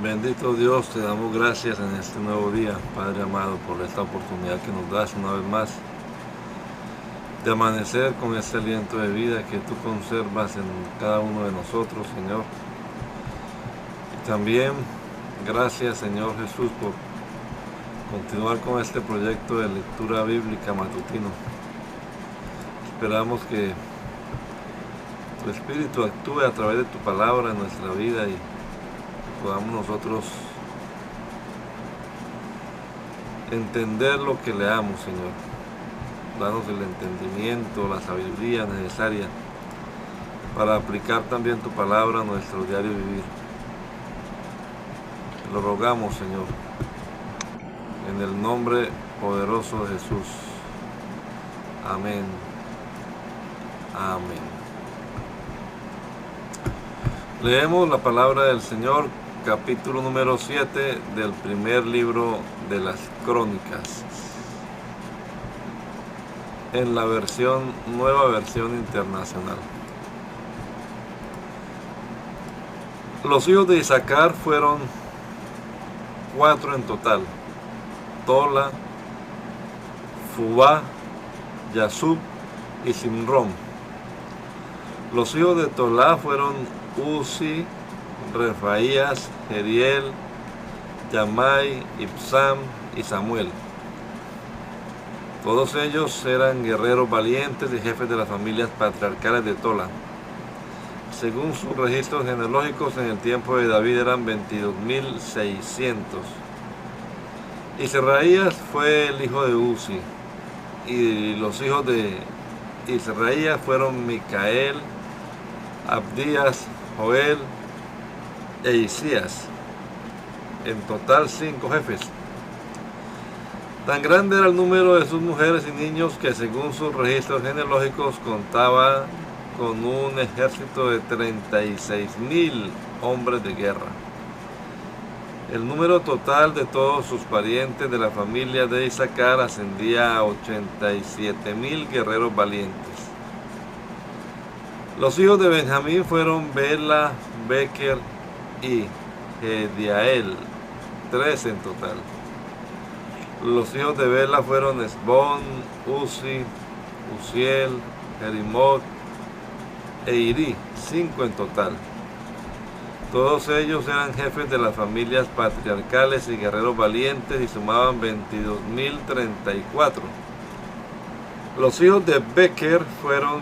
Bendito Dios, te damos gracias en este nuevo día, Padre amado, por esta oportunidad que nos das una vez más de amanecer con este aliento de vida que tú conservas en cada uno de nosotros, Señor. Y también gracias, Señor Jesús, por continuar con este proyecto de lectura bíblica matutino. Esperamos que tu Espíritu actúe a través de tu palabra en nuestra vida y podamos nosotros entender lo que leamos, Señor. Danos el entendimiento, la sabiduría necesaria para aplicar también tu palabra a nuestro diario vivir. Te lo rogamos, Señor, en el nombre poderoso de Jesús. Amén. Amén. Leemos la palabra del Señor, capítulo número 7 del primer libro de las Crónicas, en la nueva versión internacional. Los hijos de Isaacar fueron 4 en total: Tola, Fubá, Yasub y Simrón. Los hijos de Tolá fueron Uzi, Refaías, Jeriel, Yamai, Ibsam y Samuel. Todos ellos eran guerreros valientes y jefes de las familias patriarcales de Tola. Según sus registros genealógicos, en el tiempo de David eran 22.600. Y Seraías fue el hijo de Uzi. Y los hijos de Seraías fueron Micael, Abdías, Joel e Isías. En total 5 jefes. Tan grande era el número de sus mujeres y niños que, según sus registros genealógicos, contaba con un ejército de 36.000 hombres de guerra. El número total de todos sus parientes de la familia de Isaacar ascendía a 87.000 guerreros valientes. Los hijos de Benjamín fueron Bela, Beker y Jediael, 3 en total. Los hijos de Bela fueron Esbón, Uzi, Uziel, Jerimot e Iri, 5 en total. Todos ellos eran jefes de las familias patriarcales y guerreros valientes y sumaban 22.034. Los hijos de Beker fueron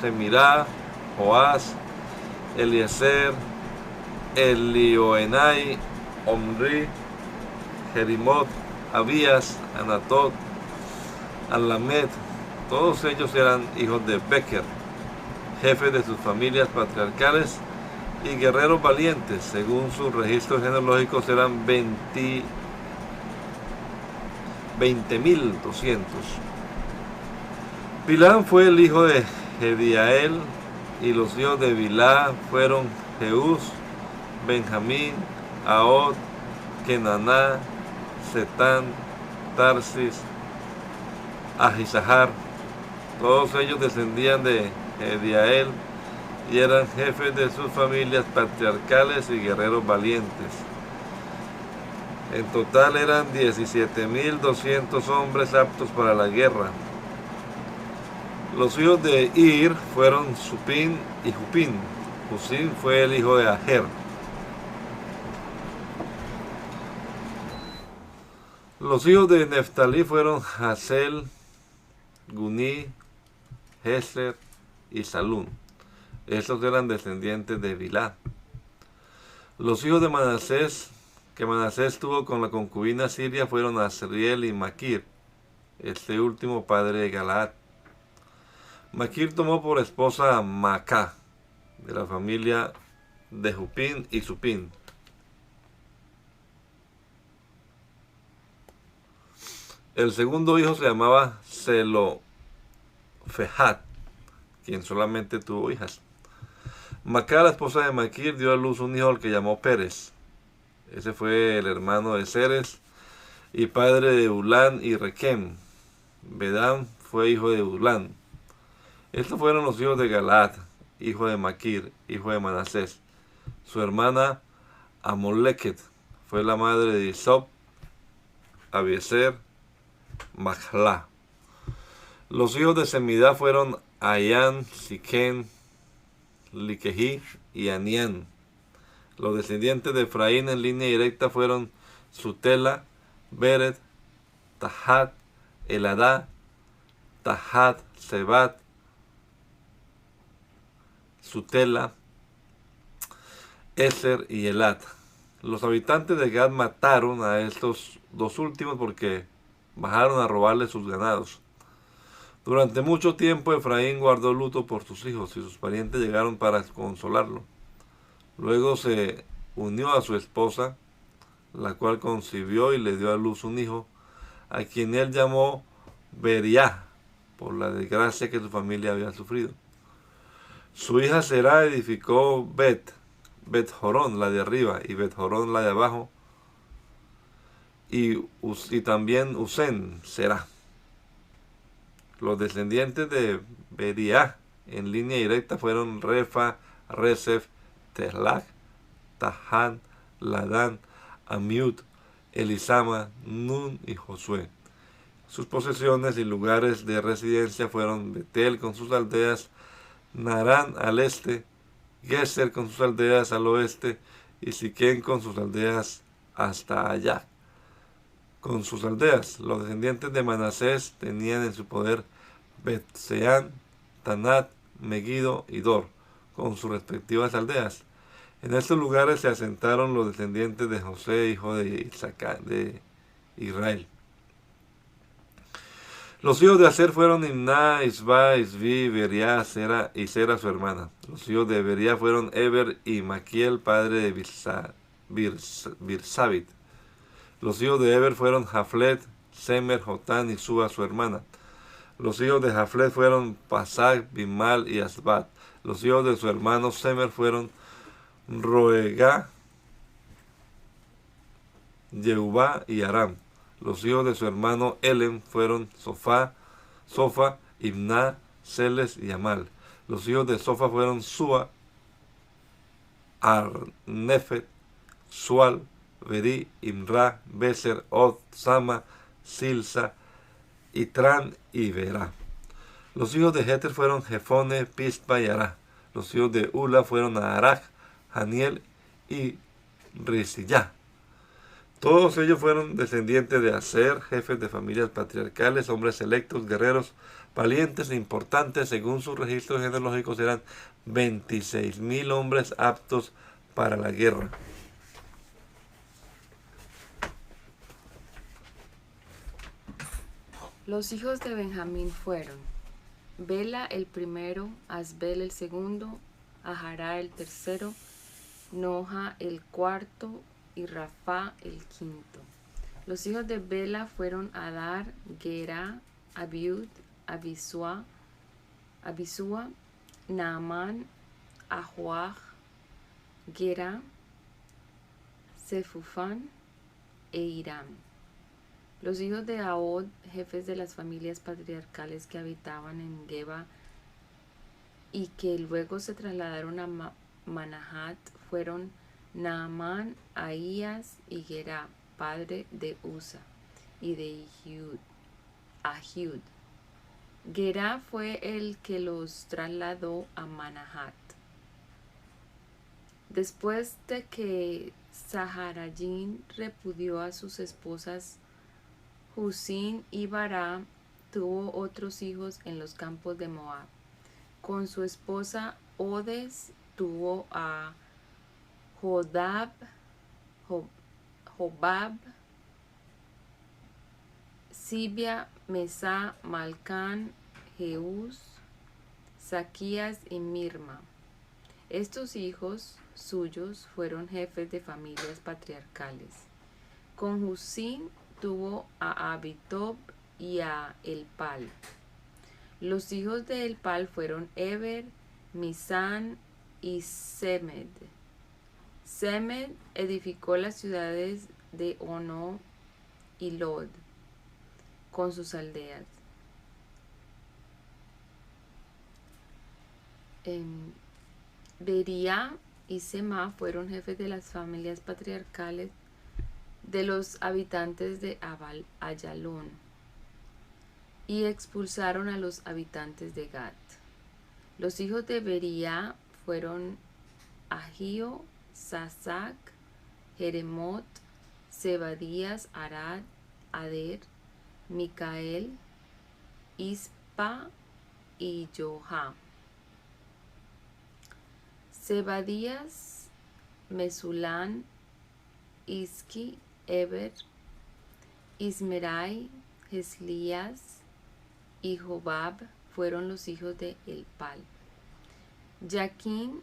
Semirá, Joás, Eliezer, Elioenai, Omri, Jerimot, Abías, Anatot, Alamed. Todos ellos eran hijos de Beker, jefes de sus familias patriarcales y guerreros valientes. Según sus registros genealógicos eran 20.200. Bilán fue el hijo de Jediael, y los hijos de Bilá fueron Jeús, Benjamín, Ahod, Kenaná, Setán, Tarsis, Ahisahar. Todos ellos descendían de Jediael y eran jefes de sus familias patriarcales y guerreros valientes. En total eran 17.200 hombres aptos para la guerra. Los hijos de Ir fueron Supín y Jupín. Husín fue el hijo de Ajer. Los hijos de Neftalí fueron Hasel, Guní, Jeser y Salún. Estos eran descendientes de Bilá. Los hijos de Manasés, que Manasés tuvo con la concubina siria, fueron Asriel y Maquir, este último padre de Galaad. Maquir tomó por esposa a Macá, de la familia de Jupín y Supín. El segundo hijo se llamaba Zelofejat, quien solamente tuvo hijas. Macá, la esposa de Maquir, dio a luz un hijo al que llamó Pérez. Ese fue el hermano de Ceres y padre de Ulán y Requem. Bedán fue hijo de Ulán. Estos fueron los hijos de Galaad, hijo de Maquir, hijo de Manasés. Su hermana Amoleket fue la madre de Isop, Abiezer, Mahla. Los hijos de Semidá fueron Ayán, Siquén, Liquejí y Anián. Los descendientes de Efraín en línea directa fueron Sutela, Bered, Tahat, Eladá, Tahat, Sebat, Sutela, Eser y Elat. Los habitantes de Gad mataron a estos dos últimos porque bajaron a robarle sus ganados. Durante mucho tiempo Efraín guardó luto por sus hijos y sus parientes llegaron para consolarlo. Luego se unió a su esposa, la cual concibió y le dio a luz un hijo, a quien él llamó Beriah, por la desgracia que su familia había sufrido. Su hija Será edificó Bet-Jorón, la de arriba, y Bet-Jorón, la de abajo, y también Usén, Será. Los descendientes de Beriah en línea directa fueron Refa, Resef, Tehlach, Tahan, Ladán, Amiud, Elisama, Nun y Josué. Sus posesiones y lugares de residencia fueron Betel con sus aldeas, Narán al este, Geser con sus aldeas al oeste y Siquén con sus aldeas hasta allá. Con sus aldeas, los descendientes de Manasés tenían en su poder Bet-Seán, Tanat, Megiddo y Dor, con sus respectivas aldeas. En estos lugares se asentaron los descendientes de José, hijo de Israel. Los hijos de Aser fueron Imná, Isba, Isbi, Beriah, Sera y Sera su hermana. Los hijos de Beriah fueron Eber y Maquiel, padre de Birsabit. Los hijos de Eber fueron Jaflet, Semer, Jotán y Suba su hermana. Los hijos de Jaflet fueron Pasag, Bimal y Asbat. Los hijos de su hermano Semer fueron Roegá, Yehubá y Aram. Los hijos de su hermano Elem fueron Sofa, Imná, Celes y Amal. Los hijos de Sofa fueron Sua, Arnefet, Sual, Beri, Imra, Beser, Od, Sama, Silsa, Itran y Verá. Los hijos de Jeter fueron Jefone, Pispa y Ará. Los hijos de Ula fueron Araj, Haniel y Rizillá. Todos ellos fueron descendientes de Aser, jefes de familias patriarcales, hombres electos, guerreros, valientes e importantes. Según sus registros genealógicos eran 26,000 hombres aptos para la guerra. Los hijos de Benjamín fueron Bela el primero, Asbel el segundo, Ahará el tercero, Noja el cuarto y Rafá el quinto. Los hijos de Bela fueron Adar, Gera, Abiud, Abisua, Naamán, Ahuaj, Gera, Sefufán e Irán. Los hijos de Ahod, jefes de las familias patriarcales que habitaban en Geba y que luego se trasladaron a Manahat, fueron Naamán, Ahías y Gera, padre de Usa y de Ahiud. Gera fue el que los trasladó a Manahat. Después de que Saharayín repudió a sus esposas Husín y Bará, tuvo otros hijos en los campos de Moab. Con su esposa Odes tuvo a Jobab, Sibia, Mesá, Malcán, Jeús, Saquías y Mirma. Estos hijos suyos fueron jefes de familias patriarcales. Con Husín tuvo a Abitob y a Elpal. Los hijos de Elpal fueron Eber, Misán y Semed. Semed edificó las ciudades de Ono y Lod con sus aldeas. Beriah y Semá fueron jefes de las familias patriarcales de los habitantes de Ayalón y expulsaron a los habitantes de Gat. Los hijos de Bería fueron Agío, Sasac, Jeremot, Zebadías, Arad, Ader, Micael, Ispa y Joha. Zebadías, Mesulán, Isqui, Eber, Ismerai, Geslías y Jobab fueron los hijos de Elpal. Jaquín,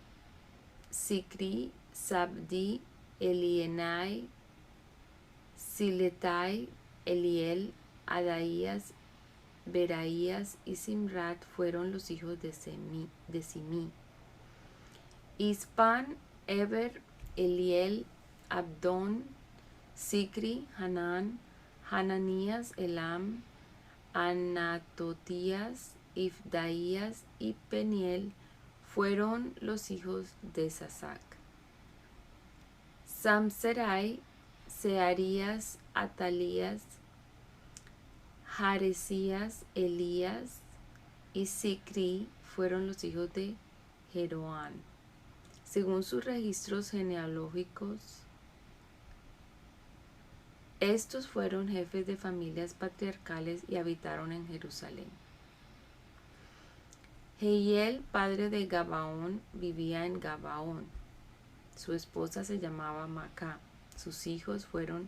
Sicri, Sabdi, Elienai, Siletai, Eliel, Adaías, Beraías y Simrat fueron los hijos de Simí. Ispan, Eber, Eliel, Abdón, Sicri, Hanán, Hananías, Elam, Anatotías, Ifdaías y Peniel fueron los hijos de Sasac. Samserai, Searías, Atalías, Jaresías, Elías y Sicri fueron los hijos de Jeroán. Según sus registros genealógicos, estos fueron jefes de familias patriarcales y habitaron en Jerusalén. Jehiel, padre de Gabaón, vivía en Gabaón. Su esposa se llamaba Macá. Sus hijos fueron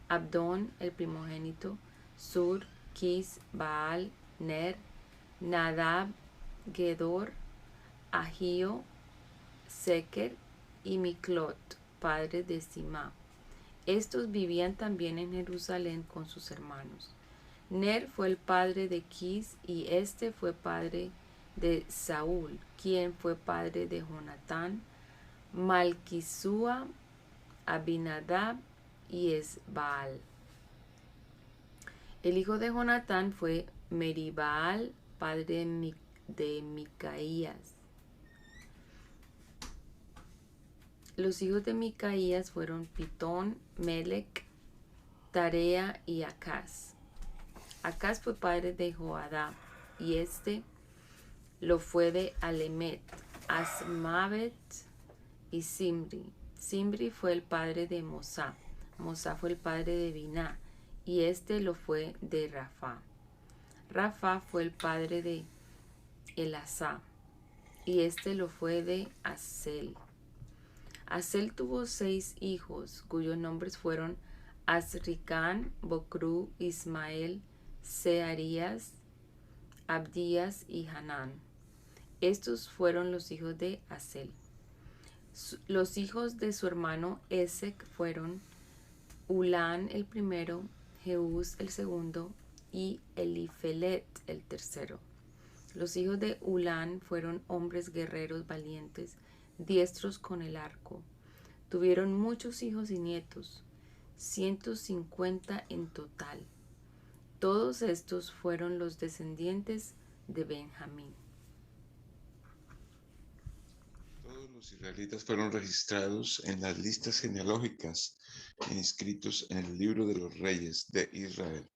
Abdón, el primogénito, Sur, Quis, Baal, Ner, Nadab, Gedor, Agío, Seker y Miclot, padre de Simá. Estos vivían también en Jerusalén con sus hermanos. Ner fue el padre de Quis y este fue padre de Saúl, quien fue padre de Jonatán, Malquisúa, Abinadab y Esbaal. El hijo de Jonatán fue Meribaal, padre de Micaías. Los hijos de Micaías fueron Pitón, Melec, Tarea y Acaz. Acaz fue padre de Joadá y este lo fue de Alemet, Asmavet y Simri. Simri fue el padre de Mosá. Mosá fue el padre de Biná y este lo fue de Rafá. Rafá fue el padre de Elasá y este lo fue de Asel. Asel tuvo 6 hijos, cuyos nombres fueron Azricán, Bocrú, Ismael, Searías, Abdías y Hanán. Estos fueron los hijos de Asel. Los hijos de su hermano Esec fueron Ulán el primero, Jeús el segundo y Elifelet el tercero. Los hijos de Ulán fueron hombres guerreros valientes, diestros con el arco. Tuvieron muchos hijos y nietos, 150 en total. Todos estos fueron los descendientes de Benjamín. Todos los israelitas fueron registrados en las listas genealógicas e inscritos en el libro de los reyes de Israel.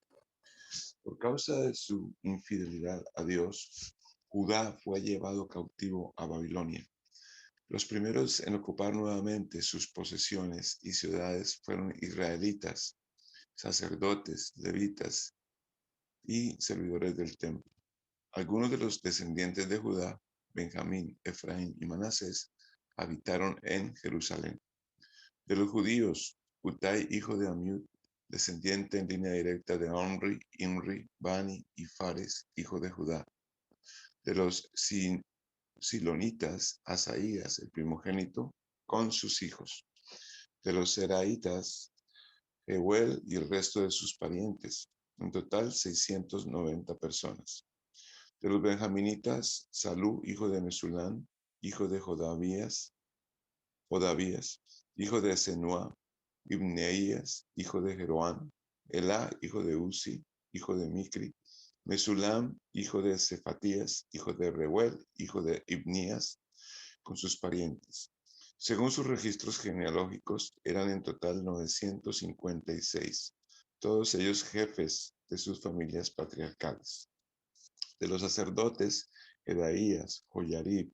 Por causa de su infidelidad a Dios, Judá fue llevado cautivo a Babilonia. Los primeros en ocupar nuevamente sus posesiones y ciudades fueron israelitas, sacerdotes, levitas y servidores del templo. Algunos de los descendientes de Judá, Benjamín, Efraín y Manasés, habitaron en Jerusalén. De los judíos, Utai, hijo de Amiud, descendiente en línea directa de Omri, Imri, Bani y Fares, hijo de Judá. De los silonitas, Asaías, el primogénito, con sus hijos. De los seraitas, Jeuel y el resto de sus parientes, en total 690 personas. De los benjaminitas, Salú, hijo de Mesulán, hijo de Jodavías, hijo de Senua, Ibneías, hijo de Jeroán, Elá, hijo de Uzi, hijo de Micri, Mesulam, hijo de Cefatías, hijo de Reuel, hijo de Ibnías, con sus parientes. Según sus registros genealógicos, eran en total 956, todos ellos jefes de sus familias patriarcales. De los sacerdotes, Edaías, Joyarib,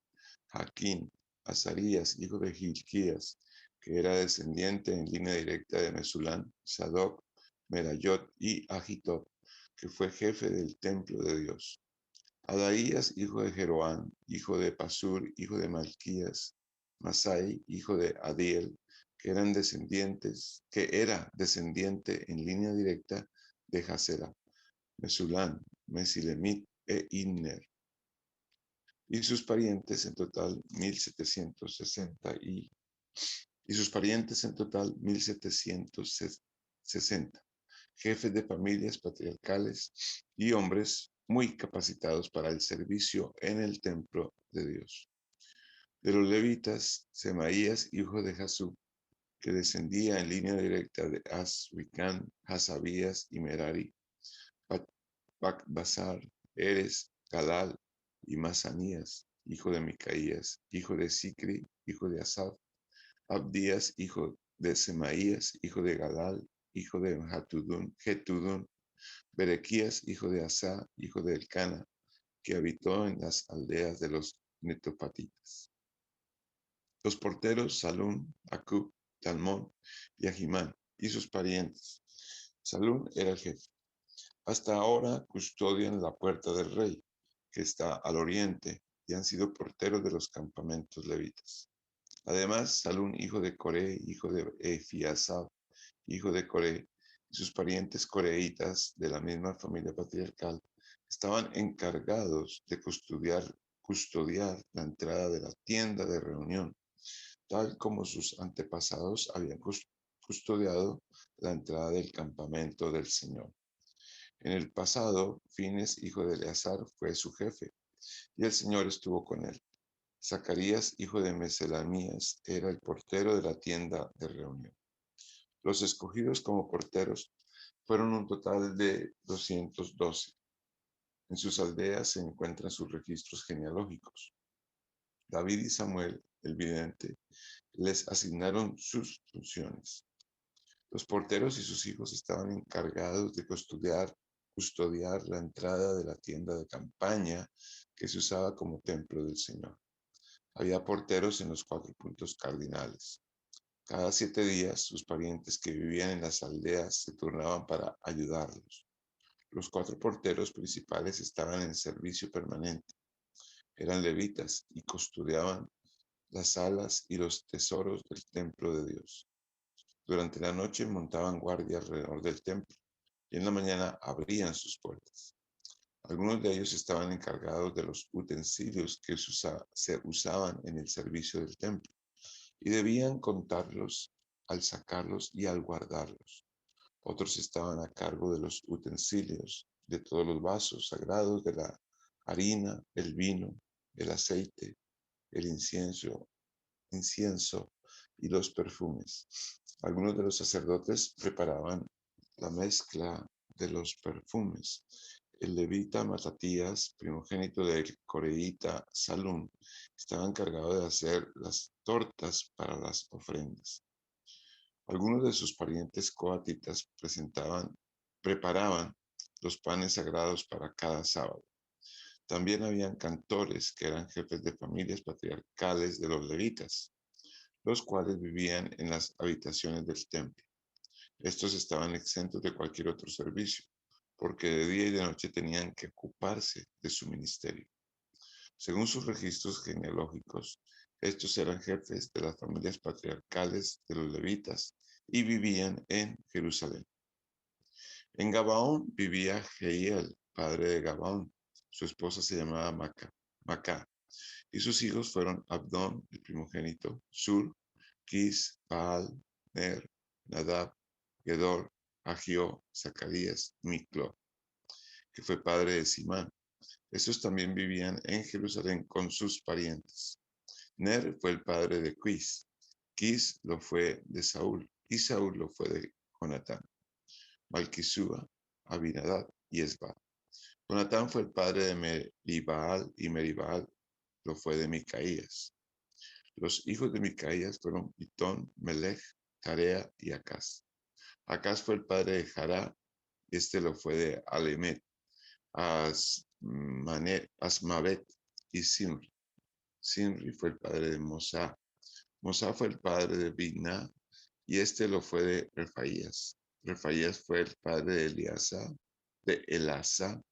Jaquín, Azarías, hijo de Hilquías, que era descendiente en línea directa de Mesulán, Sadoc, Merayot y Agitob, que fue jefe del templo de Dios. Adaías, hijo de Jeroán, hijo de Pasur, hijo de Malquías, Masai, hijo de Adiel, que era descendiente en línea directa de Jasera, Mesulán, Mesilemit e Inner, y sus parientes en total 1760 y sus parientes en total 1760, jefes de familias patriarcales y hombres muy capacitados para el servicio en el templo de Dios. De los levitas, Semaías, hijo de Jasub, que descendía en línea directa de Azricán, Hasabías y Merari, Bacbasar, Eres, Galal y Masanías, hijo de Micaías, hijo de Sicri, hijo de Asaf, Abdías, hijo de Semaías, hijo de Galal, hijo de Getudún, Berequías, hijo de Asa, hijo de Elcana, que habitó en las aldeas de los netopatitas. Los porteros, Salún, Acub, Talmón y Ahimán, y sus parientes. Salún era el jefe. Hasta ahora custodian la puerta del rey, que está al oriente, y han sido porteros de los campamentos levitas. Además, Salún, hijo de Coré, hijo de Efiasab, hijo de Coré, y sus parientes coreitas de la misma familia patriarcal, estaban encargados de custodiar la entrada de la tienda de reunión, tal como sus antepasados habían custodiado la entrada del campamento del Señor. En el pasado, Fines, hijo de Eleazar, fue su jefe, y el Señor estuvo con él. Zacarías, hijo de Meselamías, era el portero de la tienda de reunión. Los escogidos como porteros fueron un total de 212. En sus aldeas se encuentran sus registros genealógicos. David y Samuel, el vidente, les asignaron sus funciones. Los porteros y sus hijos estaban encargados de custodiar la entrada de la tienda de campaña que se usaba como templo del Señor. Había porteros en los 4 puntos cardinales. Cada 7 días, sus parientes que vivían en las aldeas se turnaban para ayudarlos. Los 4 porteros principales estaban en servicio permanente. Eran levitas y custodiaban las salas y los tesoros del templo de Dios. Durante la noche montaban guardia alrededor del templo y en la mañana abrían sus puertas. Algunos de ellos estaban encargados de los utensilios que se usaban en el servicio del templo y debían contarlos al sacarlos y al guardarlos. Otros estaban a cargo de los utensilios, de todos los vasos sagrados, de la harina, el vino, el aceite, el incienso y los perfumes. Algunos de los sacerdotes preparaban la mezcla de los perfumes. El levita Matatías, primogénito del coreíta Salún, estaba encargado de hacer las tortas para las ofrendas. Algunos de sus parientes coatitas preparaban los panes sagrados para cada sábado. También habían cantores que eran jefes de familias patriarcales de los levitas, los cuales vivían en las habitaciones del templo. Estos estaban exentos de cualquier otro servicio, porque de día y de noche tenían que ocuparse de su ministerio. Según sus registros genealógicos, estos eran jefes de las familias patriarcales de los levitas y vivían en Jerusalén. En Gabaón vivía Jehiel, padre de Gabaón. Su esposa se llamaba Macá, y sus hijos fueron Abdón, el primogénito, Sur, Quis, Baal, Ner, Nadab, Gedor, Agio, Zacarías, Miclo, que fue padre de Simán. Estos también vivían en Jerusalén con sus parientes. Ner fue el padre de Quis lo fue de Saúl, y Saúl lo fue de Jonatán, Malquisúa, Abinadab y Esba. Jonatán fue el padre de Meribaal, y Meribaal lo fue de Micaías. Los hijos de Micaías fueron Pitón, Melech, Tarea y Acaz. Acaz fue el padre de Jará, y este lo fue de Alemet, Asmavet y Simri. Simri fue el padre de Mosá. Mosá fue el padre de Bigná, y este lo fue de Refaías. Refaías fue el padre de Elasa,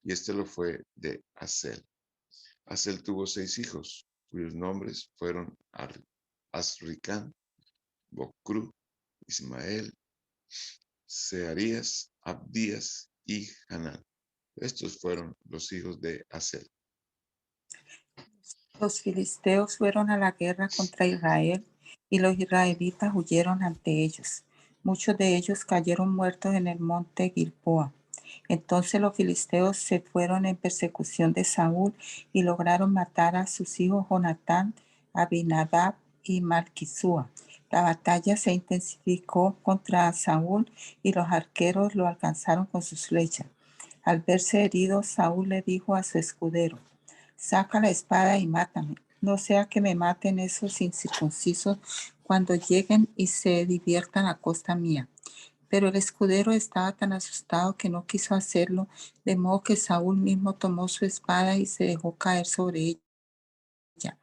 y este lo fue de Asel. Asel tuvo 6 hijos, cuyos nombres fueron Asricán, Bocru, Ismael, Searías, Abdías y Hanán. Estos fueron los hijos de Asel. Los filisteos fueron a la guerra contra Israel y los israelitas huyeron ante ellos. Muchos de ellos cayeron muertos en el monte Gilboa. Entonces los filisteos se fueron en persecución de Saúl y lograron matar a sus hijos Jonatán, Abinadab y Malquisúa. La batalla se intensificó contra Saúl y los arqueros lo alcanzaron con sus flechas. Al verse herido, Saúl le dijo a su escudero: saca la espada y mátame, no sea que me maten esos incircuncisos cuando lleguen y se diviertan a costa mía. Pero el escudero estaba tan asustado que no quiso hacerlo, de modo que Saúl mismo tomó su espada y se dejó caer sobre ella.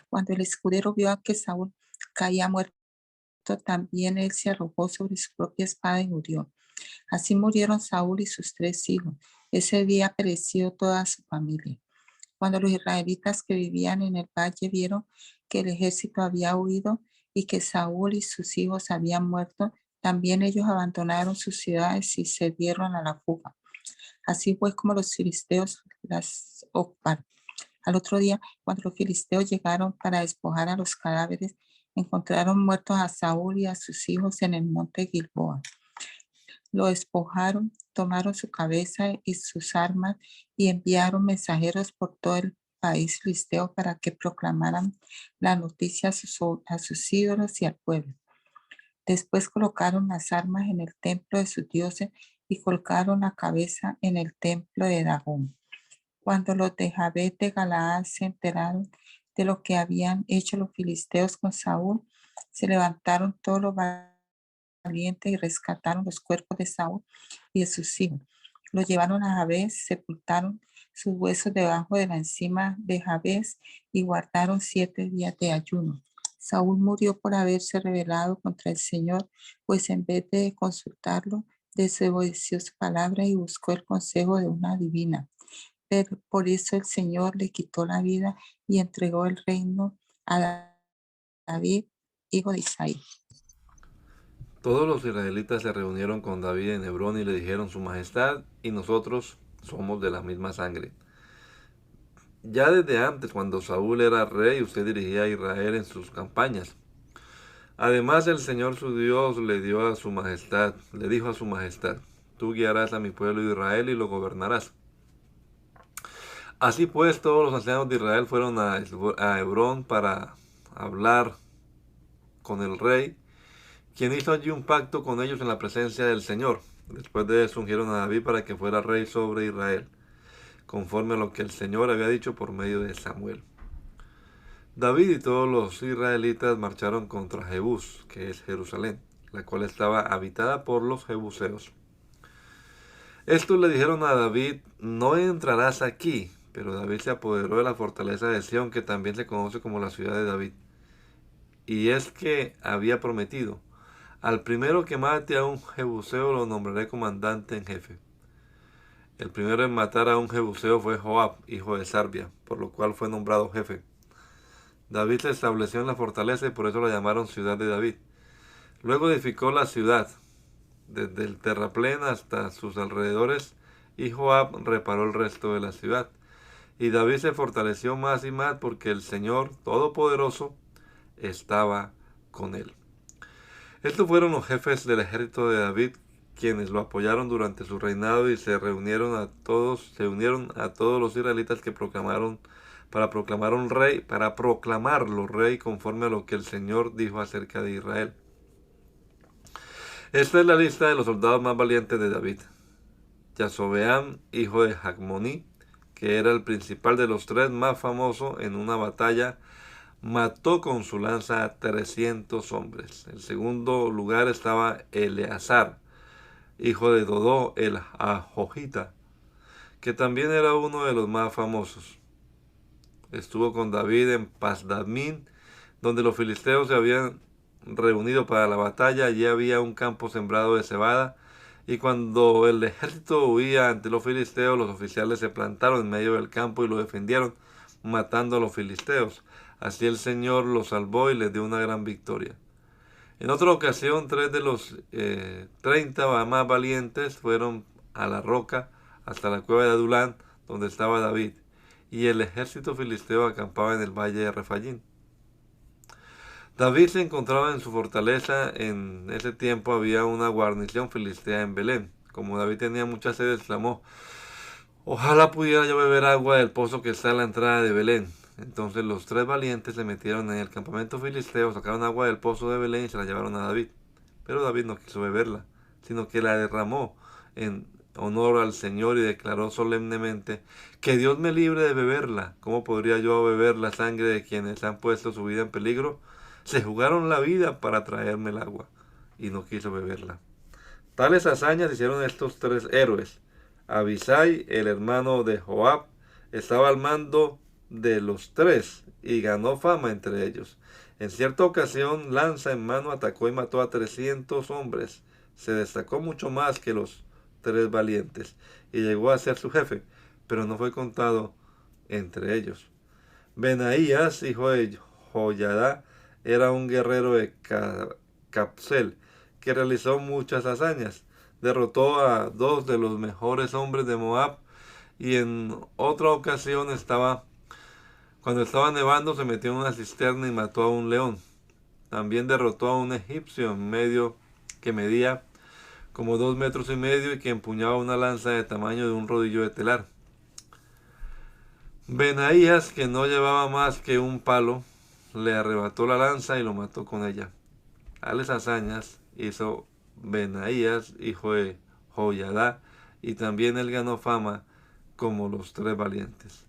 Cuando el escudero vio a que Saúl caía muerto, también él se arrojó sobre su propia espada y murió. Así murieron Saúl y sus 3 hijos. Ese día pereció toda su familia. Cuando los israelitas que vivían en el valle vieron que el ejército había huido y que Saúl y sus hijos habían muerto, también ellos abandonaron sus ciudades y se dieron a la fuga. Así fue como los filisteos las ocuparon. Al otro día, cuando los filisteos llegaron para despojar a los cadáveres, encontraron muertos a Saúl y a sus hijos en el monte Gilboa. Lo despojaron, tomaron su cabeza y sus armas y enviaron mensajeros por todo el país filisteo para que proclamaran la noticia a sus ídolos y al pueblo. Después colocaron las armas en el templo de sus dioses y colgaron la cabeza en el templo de Dagón. Cuando los de Jabes de Galaad se enteraron de lo que habían hecho los filisteos con Saúl, se levantaron todos los valientes y rescataron los cuerpos de Saúl y de sus hijos. Los llevaron a Jabes, sepultaron sus huesos debajo de la encima de Jabes y guardaron 7 días de ayuno. Saúl murió por haberse rebelado contra el Señor, pues en vez de consultarlo, desobedeció su palabra y buscó el consejo de una divina. Pero por eso el Señor le quitó la vida y entregó el reino a David, hijo de Isaí. Todos los israelitas se reunieron con David en Hebrón y le dijeron: Su Majestad y nosotros somos de la misma sangre. Ya desde antes, cuando Saúl era rey, usted dirigía a Israel en sus campañas. Además, el Señor su Dios le dijo a su majestad: tú guiarás a mi pueblo Israel y lo gobernarás. Así pues, todos los ancianos de Israel fueron a Hebrón para hablar con el rey, quien hizo allí un pacto con ellos en la presencia del Señor. Después de eso ungieron a David para que fuera rey sobre Israel, conforme a lo que el Señor había dicho por medio de Samuel. David y todos los israelitas marcharon contra Jebús, que es Jerusalén, la cual estaba habitada por los jebuseos. Estos le dijeron a David: no entrarás aquí. Pero David se apoderó de la fortaleza de Sión, que también se conoce como la ciudad de David. Y es que había prometido: al primero que mate a un jebuseo lo nombraré comandante en jefe. El primero en matar a un jebuseo fue Joab, hijo de Sarbia, por lo cual fue nombrado jefe. David se estableció en la fortaleza y por eso la llamaron ciudad de David. Luego edificó la ciudad, desde el terraplén hasta sus alrededores, y Joab reparó el resto de la ciudad. Y David se fortaleció más y más porque el Señor Todopoderoso estaba con él. Estos fueron los jefes del ejército de David, quienes lo apoyaron durante su reinado y se unieron a todos los israelitas que para proclamarlo rey conforme a lo que el Señor dijo acerca de Israel. Esta es la lista de los soldados más valientes de David. Yasobeam, hijo de Jacmoní, que era el principal de los 3, más famoso en una batalla, mató con su lanza a 300 hombres. En segundo lugar estaba Eleazar, hijo de Dodó el Ahojita, que también era uno de los más famosos. Estuvo con David en Pasdamín, donde los filisteos se habían reunido para la batalla. Allí había un campo sembrado de cebada, y cuando el ejército huía ante los filisteos, los oficiales se plantaron en medio del campo y lo defendieron, matando a los filisteos. Así el Señor los salvó y les dio una gran victoria. En otra ocasión, 3 de los 30 más valientes fueron a la roca hasta la cueva de Adulán, donde estaba David, y el ejército filisteo acampaba en el valle de Refayín. David se encontraba en su fortaleza. En ese tiempo había una guarnición filistea en Belén. Como David tenía mucha sed, exclamó: ojalá pudiera yo beber agua del pozo que está a la entrada de Belén. Entonces los 3 valientes se metieron en el campamento filisteo, sacaron agua del pozo de Belén y se la llevaron a David. Pero David no quiso beberla, sino que la derramó en honor al Señor y declaró solemnemente: que Dios me libre de beberla. ¿Cómo podría yo beber la sangre de quienes han puesto su vida en peligro? Se jugaron la vida para traerme el agua, y no quiso beberla. Tales hazañas hicieron estos 3 héroes. Abisai, el hermano de Joab, estaba al mando de los 3 y ganó fama entre ellos. En cierta ocasión, lanza en mano, atacó y mató a 300 hombres. Se destacó mucho más que los 3 valientes y llegó a ser su jefe, pero no fue contado entre ellos. Benaías, hijo de Joyadá, era un guerrero de Capsel que realizó muchas hazañas. Derrotó a 2 de los mejores hombres de Moab, y en otra ocasión cuando estaba nevando, se metió en una cisterna y mató a un león. También derrotó a un egipcio en medio que medía como 2,5 metros y que empuñaba una lanza de tamaño de un rodillo de telar. Benaías, que no llevaba más que un palo, le arrebató la lanza y lo mató con ella. Tales hazañas hizo Benaías, hijo de Joyadá, y también él ganó fama como los 3 valientes.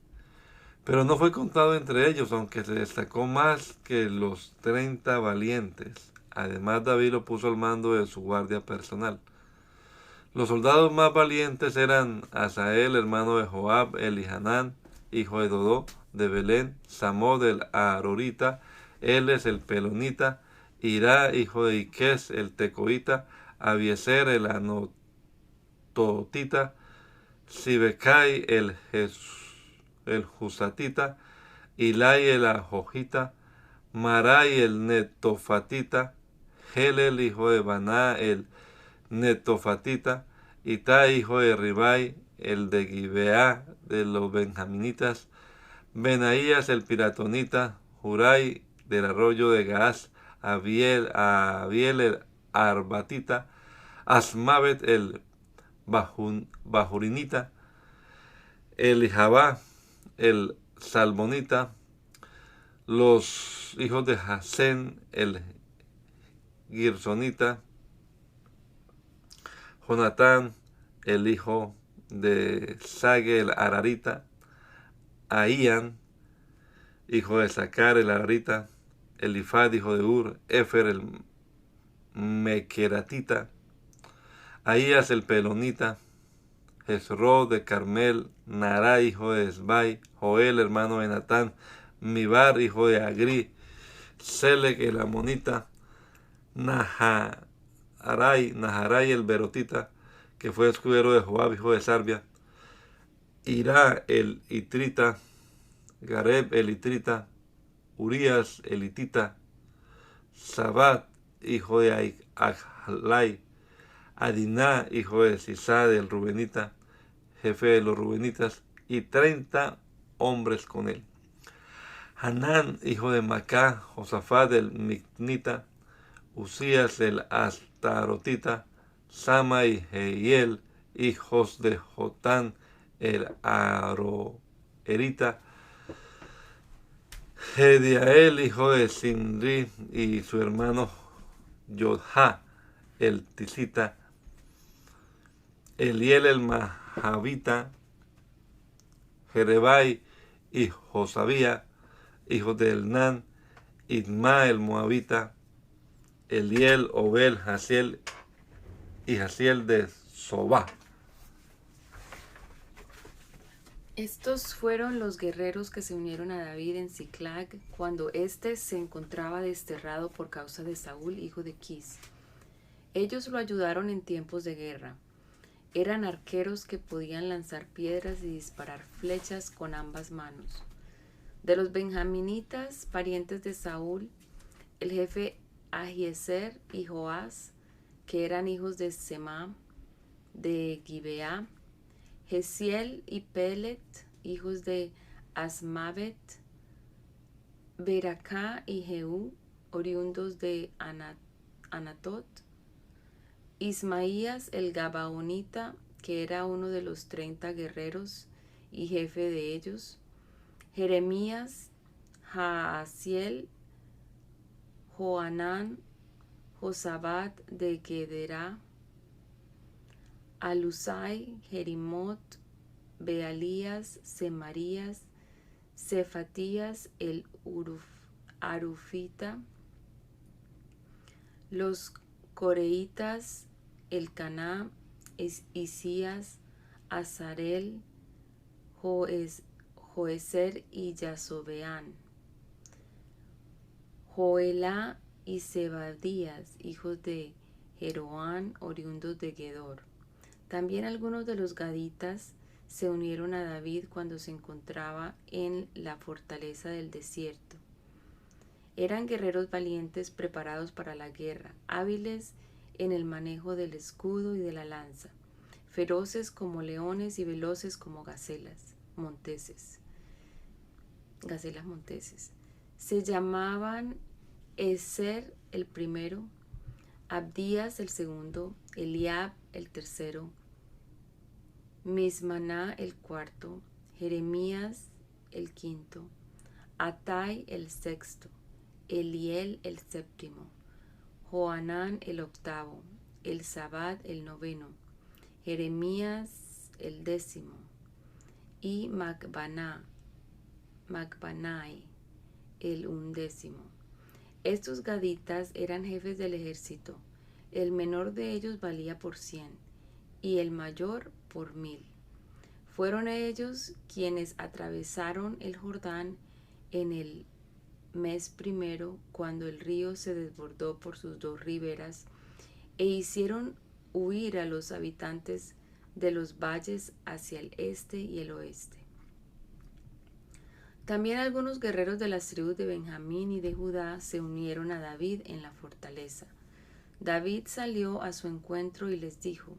Pero no fue contado entre ellos, aunque se destacó más que los 30 valientes. Además, David lo puso al mando de su guardia personal. Los soldados más valientes eran Asael, hermano de Joab, Elihanán, hijo de Dodó, de Belén, Samod el Aarorita, Eles el Pelonita, Irá, hijo de Iques el Tecoita, Abiezer el Anatotita, Sibecai el Jusatita, Ilai el Ajojita, Marai el Netofatita, Helel, hijo de Baná el Netofatita, Itai, hijo de Ribai el de Gibeá de los benjaminitas, Benaías el Piratonita, Hurai del arroyo de Gaaz, Abiel el Arbatita, Asmavet el Bajurinita, Elijabá el Salmonita, los hijos de Jasén el Girsonita, Jonatán el hijo de Sague el Ararita, Ahían, hijo de Sacar el Ararita, Elifad, hijo de Ur, Efer el Mequeratita, Ahías el Pelonita, Jezrón de Carmel, Nará, hijo de Esbai, Joel, hermano de Natán, Mibar, hijo de Agri, Selec el Amonita, Naharai el Berotita, que fue escudero de Joab, hijo de Sarbia, Irá el Itrita, Gareb el Itrita, Urías el Itita, Sabat, hijo de Ahlai, Adiná, hijo de Sisad el Rubenita, jefe de los Rubenitas, y 30 hombres con él. Hanán, hijo de Macá, Josafat el Micnita, Usías el Astarotita, Sama y Jehiel, hijos de Jotán el Aroerita, Gediael, hijo de Sinri, y su hermano Yodha el Tisita, Eliel el Mahavita, Jerebai y Josabía, hijos de Elnán, Idma el moabita, Eliel, Obel, Jaziel y Jaziel de Sobá. Estos fueron los guerreros que se unieron a David en Ziklag cuando éste se encontraba desterrado por causa de Saúl, hijo de Quis. Ellos lo ayudaron en tiempos de guerra. Eran arqueros que podían lanzar piedras y disparar flechas con ambas manos. De los benjaminitas, parientes de Saúl, el jefe Ahiezer y Joás, que eran hijos de Semá, de Gibeá, Jeziel y Pelet, hijos de Asmavet, Beracá y Jehú, oriundos de Anatot, Ismaías el Gabaonita, que era uno de los 30 guerreros y jefe de ellos, Jeremías, Jaasiel, Joanán, Josabat de Gederá, Alusai, Jerimot, Bealías, Semarías, Cefatías el Arufita, los coreitas, Elcaná, Isías, Azarel, Joezer y Yasobeán, Joelá y Zebadías, hijos de Jeroán, oriundos de Gedor. También algunos de los gaditas se unieron a David cuando se encontraba en la fortaleza del desierto. Eran guerreros valientes preparados para la guerra, hábiles en el manejo del escudo y de la lanza, feroces como leones y veloces como gacelas monteses. Se llamaban Ezer el primero, Abdías el segundo, Eliab el tercero, Mismaná el cuarto, Jeremías el quinto, Atai el sexto, Eliel el séptimo, Joanán el octavo, Elzabad el noveno, Jeremías el décimo y Macbanai el undécimo. Estos gaditas eran jefes del ejército. El menor de ellos valía por 100 y el mayor por 1000. Fueron ellos quienes atravesaron el Jordán en el mes primero, cuando el río se desbordó por sus dos riberas, e hicieron huir a los habitantes de los valles hacia el este y el oeste. También algunos guerreros de las tribus de Benjamín y de Judá se unieron a David en la fortaleza. David salió a su encuentro y les dijo: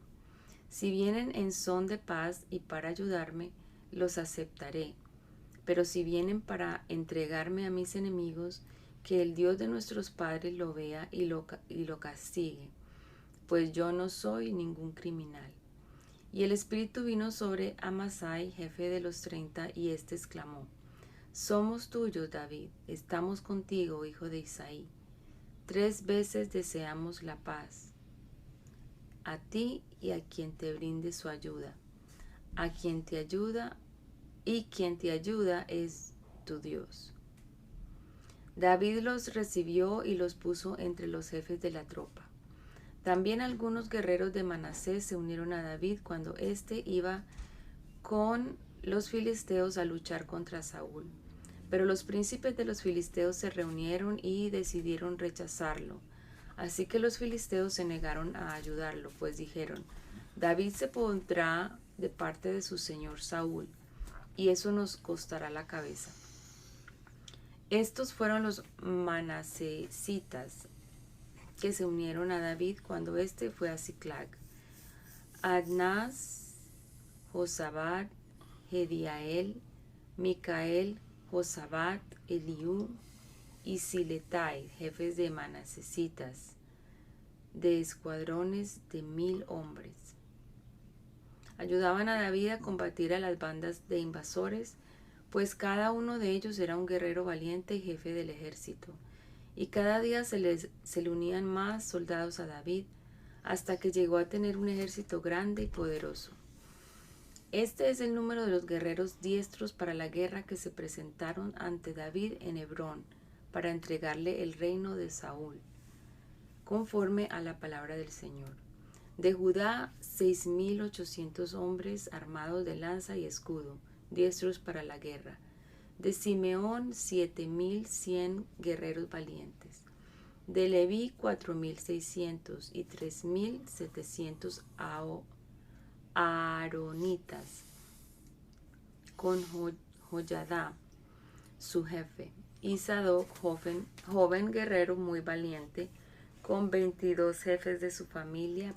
si vienen en son de paz y para ayudarme, los aceptaré. Pero si vienen para entregarme a mis enemigos, que el Dios de nuestros padres lo vea y lo castigue, pues yo no soy ningún criminal. Y el Espíritu vino sobre Amasai, jefe de los 30, y éste exclamó: somos tuyos, David, estamos contigo, hijo de Isaí. 3 veces deseamos la paz, a ti y a quien te brinde su ayuda, a quien te ayuda y quien te ayuda es tu Dios. David los recibió y los puso entre los jefes de la tropa. También algunos guerreros de Manasés se unieron a David cuando éste iba con los filisteos a luchar contra Saúl. Pero los príncipes de los filisteos se reunieron y decidieron rechazarlo. Así que los filisteos se negaron a ayudarlo, pues dijeron: David se pondrá de parte de su señor Saúl, y eso nos costará la cabeza. Estos fueron los manasesitas que se unieron a David cuando éste fue a Ziklag: Adnás, Josabad, Jediael, Micael, Josabad, Eliú y Siletai, jefes de manasesitas, de escuadrones de 1000 hombres. Ayudaban a David a combatir a las bandas de invasores, pues cada uno de ellos era un guerrero valiente y jefe del ejército. Y cada día se le unían más soldados a David, hasta que llegó a tener un ejército grande y poderoso. Este es el número de los guerreros diestros para la guerra que se presentaron ante David en Hebrón para entregarle el reino de Saúl, conforme a la palabra del Señor. De Judá 6.800 hombres armados de lanza y escudo, diestros para la guerra. De Simeón 7.100 guerreros valientes. De Leví 4.600 y 3.700 aaronitas, con Joyadá, su jefe, y Sadoc, joven guerrero muy valiente, con 22 jefes de su familia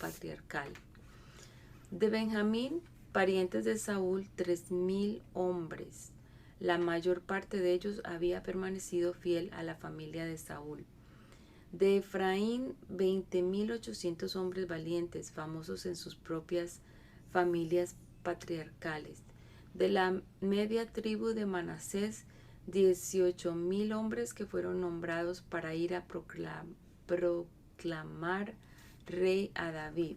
patriarcal. De Benjamín, parientes de Saúl, 3.000 hombres. La mayor parte de ellos había permanecido fiel a la familia de Saúl. De Efraín, 20.800 hombres valientes, famosos en sus propias familias patriarcales. De la media tribu de Manasés, 18.000 hombres que fueron nombrados para ir a proclamar rey a David.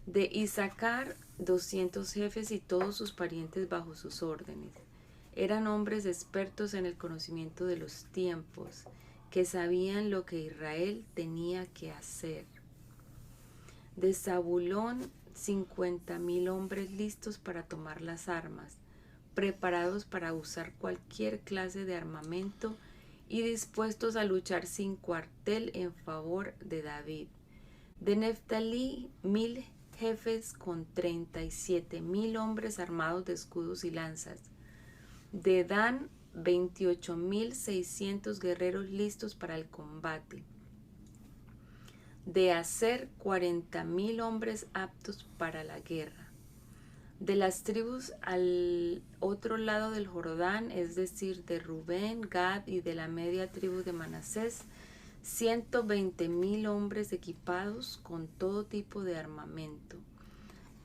De Isaacar, 200 jefes y todos sus parientes bajo sus órdenes. Eran hombres expertos en el conocimiento de los tiempos, que sabían lo que Israel tenía que hacer. De Zabulón, 50.000 hombres listos para tomar las armas, preparados para usar cualquier clase de armamento y dispuestos a luchar sin cuartel en favor de David. De Neftalí, 1.000 jefes con 37.000 hombres armados de escudos y lanzas. De Dan, 28.600 guerreros listos para el combate. De Aser, 40.000 hombres aptos para la guerra. De las tribus al otro lado del Jordán, es decir, de Rubén, Gad y de la media tribu de Manasés, 120.000 hombres equipados con todo tipo de armamento.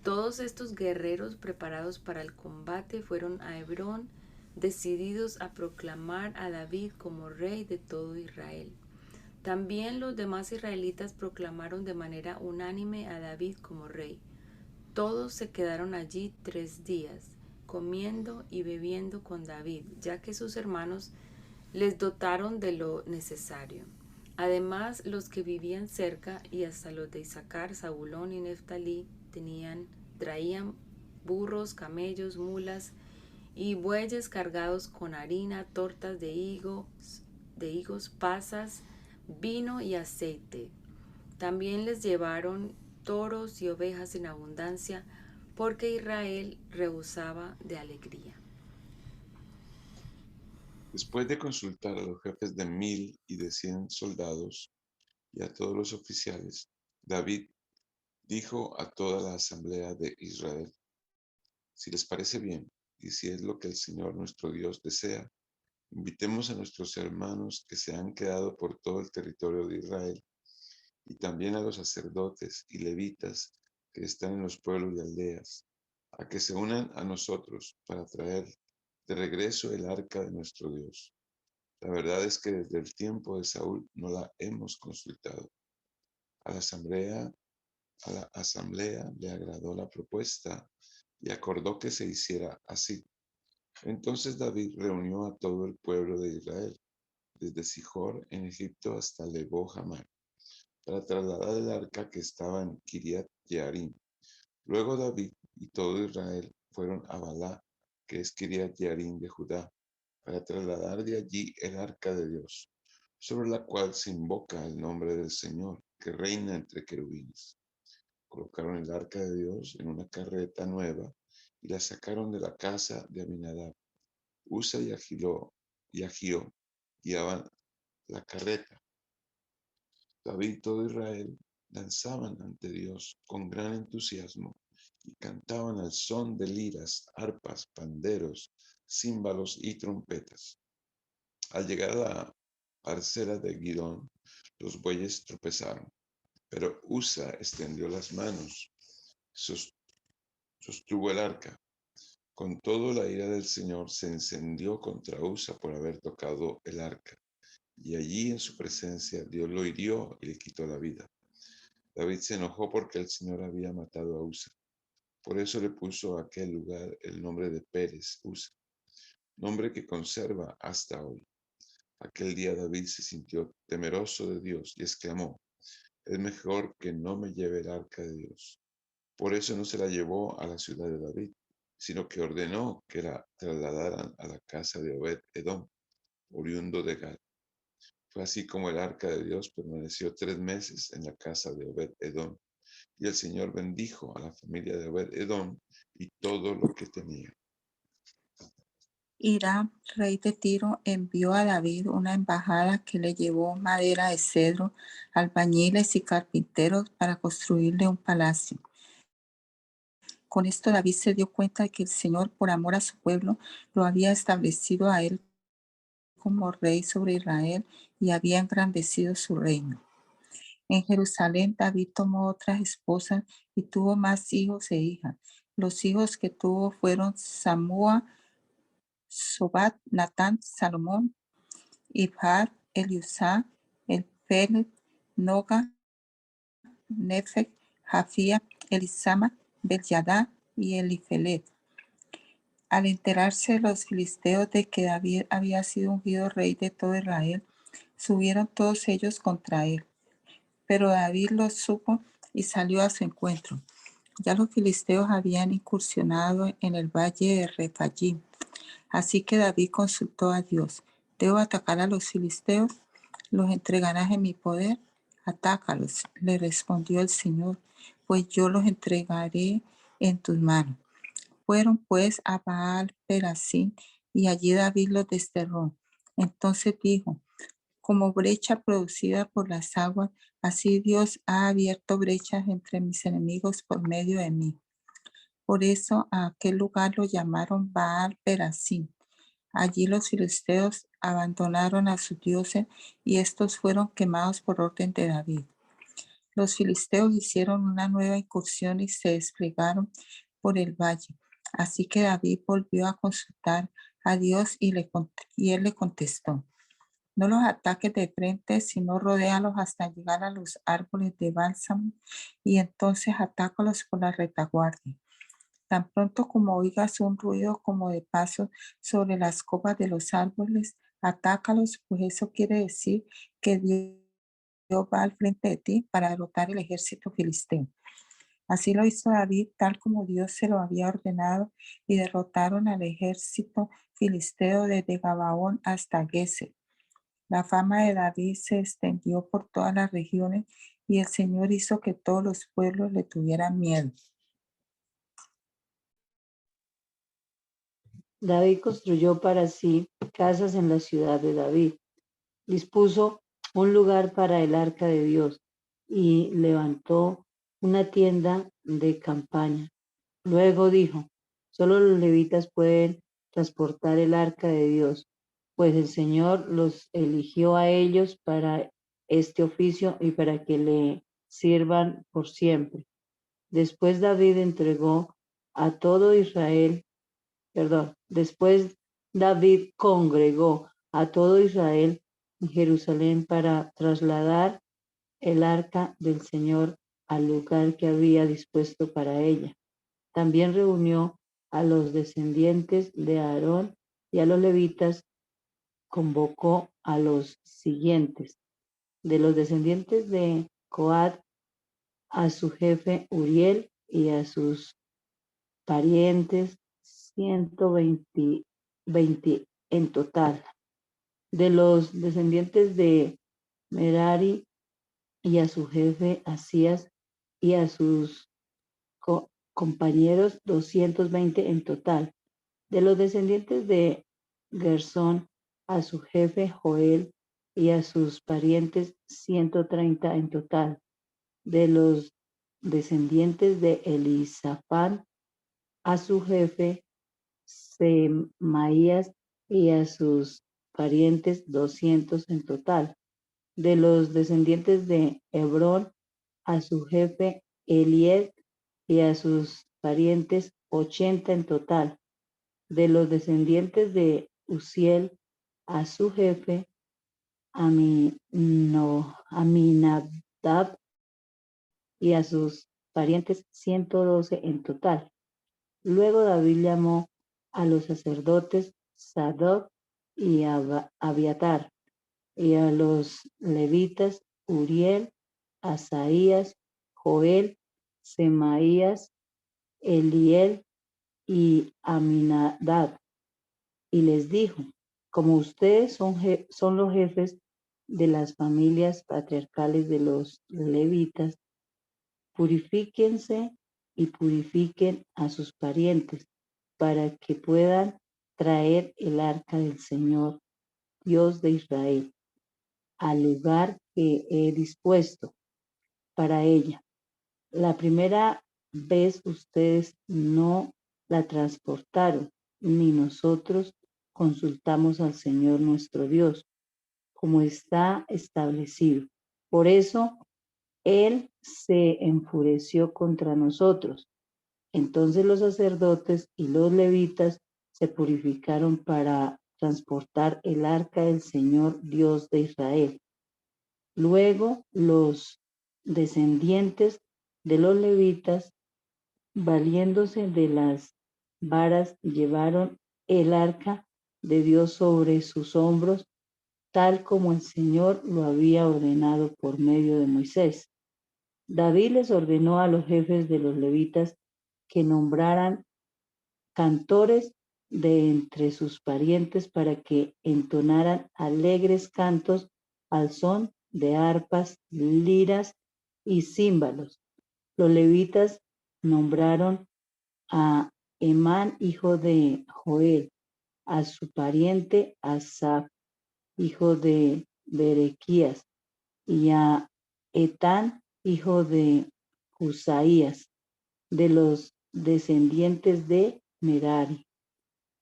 Todos estos guerreros preparados para el combate fueron a Hebrón, decididos a proclamar a David como rey de todo Israel. También los demás israelitas proclamaron de manera unánime a David como rey. Todos se quedaron allí 3 días, comiendo y bebiendo con David, ya que sus hermanos les dotaron de lo necesario. Además, los que vivían cerca y hasta los de Isaacar, Zabulón y Neftalí traían burros, camellos, mulas y bueyes cargados con harina, tortas de higos, pasas, vino y aceite. También les llevaron toros y ovejas en abundancia, porque Israel rebosaba de alegría. Después de consultar a los jefes de 1.000 y de 100 soldados y a todos los oficiales, David dijo a toda la asamblea de Israel: si les parece bien, y si es lo que el Señor nuestro Dios desea, invitemos a nuestros hermanos que se han quedado por todo el territorio de Israel, y también a los sacerdotes y levitas que están en los pueblos y aldeas, a que se unan a nosotros para traer de regreso el arca de nuestro Dios. La verdad es que desde el tiempo de Saúl no la hemos consultado. A la asamblea le agradó la propuesta y acordó que se hiciera así. Entonces David reunió a todo el pueblo de Israel, desde Sijor en Egipto hasta Lebo Hamar, para trasladar el arca que estaba en Kiriat Jearim. Luego David y todo Israel fueron a Balá, que es Kiriat Jearim de Judá, para trasladar de allí el arca de Dios, sobre la cual se invoca el nombre del Señor, que reina entre querubines. Colocaron el arca de Dios en una carreta nueva y la sacaron de la casa de Aminadab. Usa y Agío guiaban la carreta. David y todo Israel danzaban ante Dios con gran entusiasmo y cantaban al son de liras, arpas, panderos, címbalos y trompetas. Al llegar a la parcela de Gidón, los bueyes tropezaron, pero Usa extendió las manos, sostuvo el arca. Con todo, la ira del Señor se encendió contra Usa por haber tocado el arca, y allí en su presencia Dios lo hirió y le quitó la vida. David se enojó porque el Señor había matado a Usa. Por eso le puso a aquel lugar el nombre de Pérez, Usa. nombre que conserva hasta hoy. Aquel día David se sintió temeroso de Dios y exclamó: es mejor que no me lleve el arca de Dios. Por eso no se la llevó a la ciudad de David, sino que ordenó que la trasladaran a la casa de Obed-Edom, oriundo de Gad. Fue así como el arca de Dios permaneció 3 meses en la casa de Obed-Edom, y el Señor bendijo a la familia de Obed-Edom y todo lo que tenía. Hiram, rey de Tiro, envió a David una embajada que le llevó madera de cedro, albañiles y carpinteros para construirle un palacio. Con esto David se dio cuenta de que el Señor, por amor a su pueblo, lo había establecido a él como rey sobre Israel y había engrandecido su reino. En Jerusalén, David tomó otras esposas y tuvo más hijos e hijas. Los hijos que tuvo fueron Samúa, Sobat, Natán, Salomón, Ibhar, Eliusá, Elfelet, Noga, Nefeg, Jafía, Elisama, Belyadá y Elifelet. Al enterarse los filisteos de que David había sido ungido rey de todo Israel, subieron todos ellos contra él. Pero David lo supo y salió a su encuentro. Ya los filisteos habían incursionado en el valle de Refayim. Así que David consultó a Dios: ¿debo atacar a los filisteos? ¿Los entregarás en mi poder? Atácalos, le respondió el Señor, pues yo los entregaré en tus manos. Fueron pues a Baal Perasim y allí David los desterró. Entonces dijo: como brecha producida por las aguas, así Dios ha abierto brechas entre mis enemigos por medio de mí. Por eso a aquel lugar lo llamaron Baal Perasim. Allí los filisteos abandonaron a sus dioses y estos fueron quemados por orden de David. Los filisteos hicieron una nueva incursión y se desplegaron por el valle. Así que David volvió a consultar a Dios y él le contestó: no los ataques de frente, sino rodéalos hasta llegar a los árboles de bálsamo y entonces atácalos por la retaguardia. Tan pronto como oigas un ruido como de paso sobre las copas de los árboles, atácalos, pues eso quiere decir que Dios va al frente de ti para derrotar el ejército filisteo. Así lo hizo David, tal como Dios se lo había ordenado, y derrotaron al ejército filisteo desde Gabaón hasta Geser. La fama de David se extendió por todas las regiones y el Señor hizo que todos los pueblos le tuvieran miedo. David construyó para sí casas en la ciudad de David. Dispuso un lugar para el arca de Dios y levantó una tienda de campaña. Luego dijo: solo los levitas pueden transportar el arca de Dios, pues el Señor los eligió a ellos para este oficio y para que le sirvan por siempre. Después David entregó a todo Israel, después David congregó a todo Israel en Jerusalén para trasladar el arca del Señor al lugar que había dispuesto para ella. También reunió a los descendientes de Aarón y a los levitas. Convocó a los siguientes: de los descendientes de Coat, a su jefe Uriel y a sus parientes, 120 en total. De los descendientes de Merari, y a su jefe Asías y a sus compañeros, 220 en total. De los descendientes de Gersón, a su jefe Joel y a sus parientes, 130 en total. De los descendientes de Elisafán, a su jefe Semaías y a sus parientes, 200 en total. De los descendientes de Hebrón, a su jefe Eliel y a sus parientes, 80 en total. De los descendientes de Uziel, a su jefe Aminadab y a sus parientes, 112 en total. Luego David llamó a los sacerdotes Sadoc y Abiatar, y a los levitas Uriel, Asaías, Joel, Semaías, Eliel y Aminadab, y les dijo: como ustedes son los jefes de las familias patriarcales de los levitas, purifíquense y purifiquen a sus parientes, para que puedan traer el arca del Señor, Dios de Israel, al lugar que he dispuesto para ella. La primera vez ustedes no la transportaron, ni nosotros consultamos al Señor nuestro Dios, como está establecido. Por eso Él se enfureció contra nosotros. Entonces los sacerdotes y los levitas se purificaron para transportar el arca del Señor Dios de Israel. Luego los descendientes de los levitas, valiéndose de las varas, llevaron el arca de Dios sobre sus hombros, tal como el Señor lo había ordenado por medio de Moisés. David les ordenó a los jefes de los levitas que nombraran cantores de entre sus parientes para que entonaran alegres cantos al son de arpas, liras y címbalos. Los levitas nombraron a Emán, hijo de Joel, a su pariente Asaf, hijo de Berequías, y a Etán, hijo de Usaías, de los descendientes de Merari.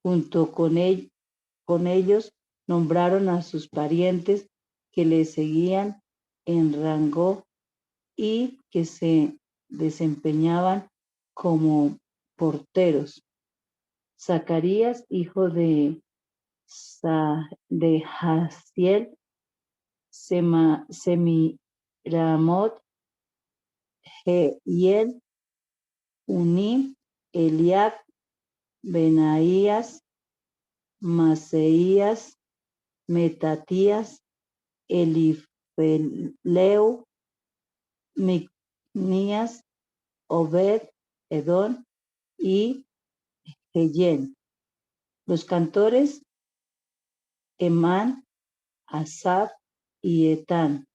Junto con ellos nombraron a sus parientes que le seguían en rango y que se desempeñaban como porteros. Zacarías, hijo de Jaziel, Semiramot, Jehiel, Uní, Eliab, Benaías, Maseías, Metatías, Elifeleu, Micnías, Obed, Edón y Geyén. Los cantores Emán, Asaf y Etán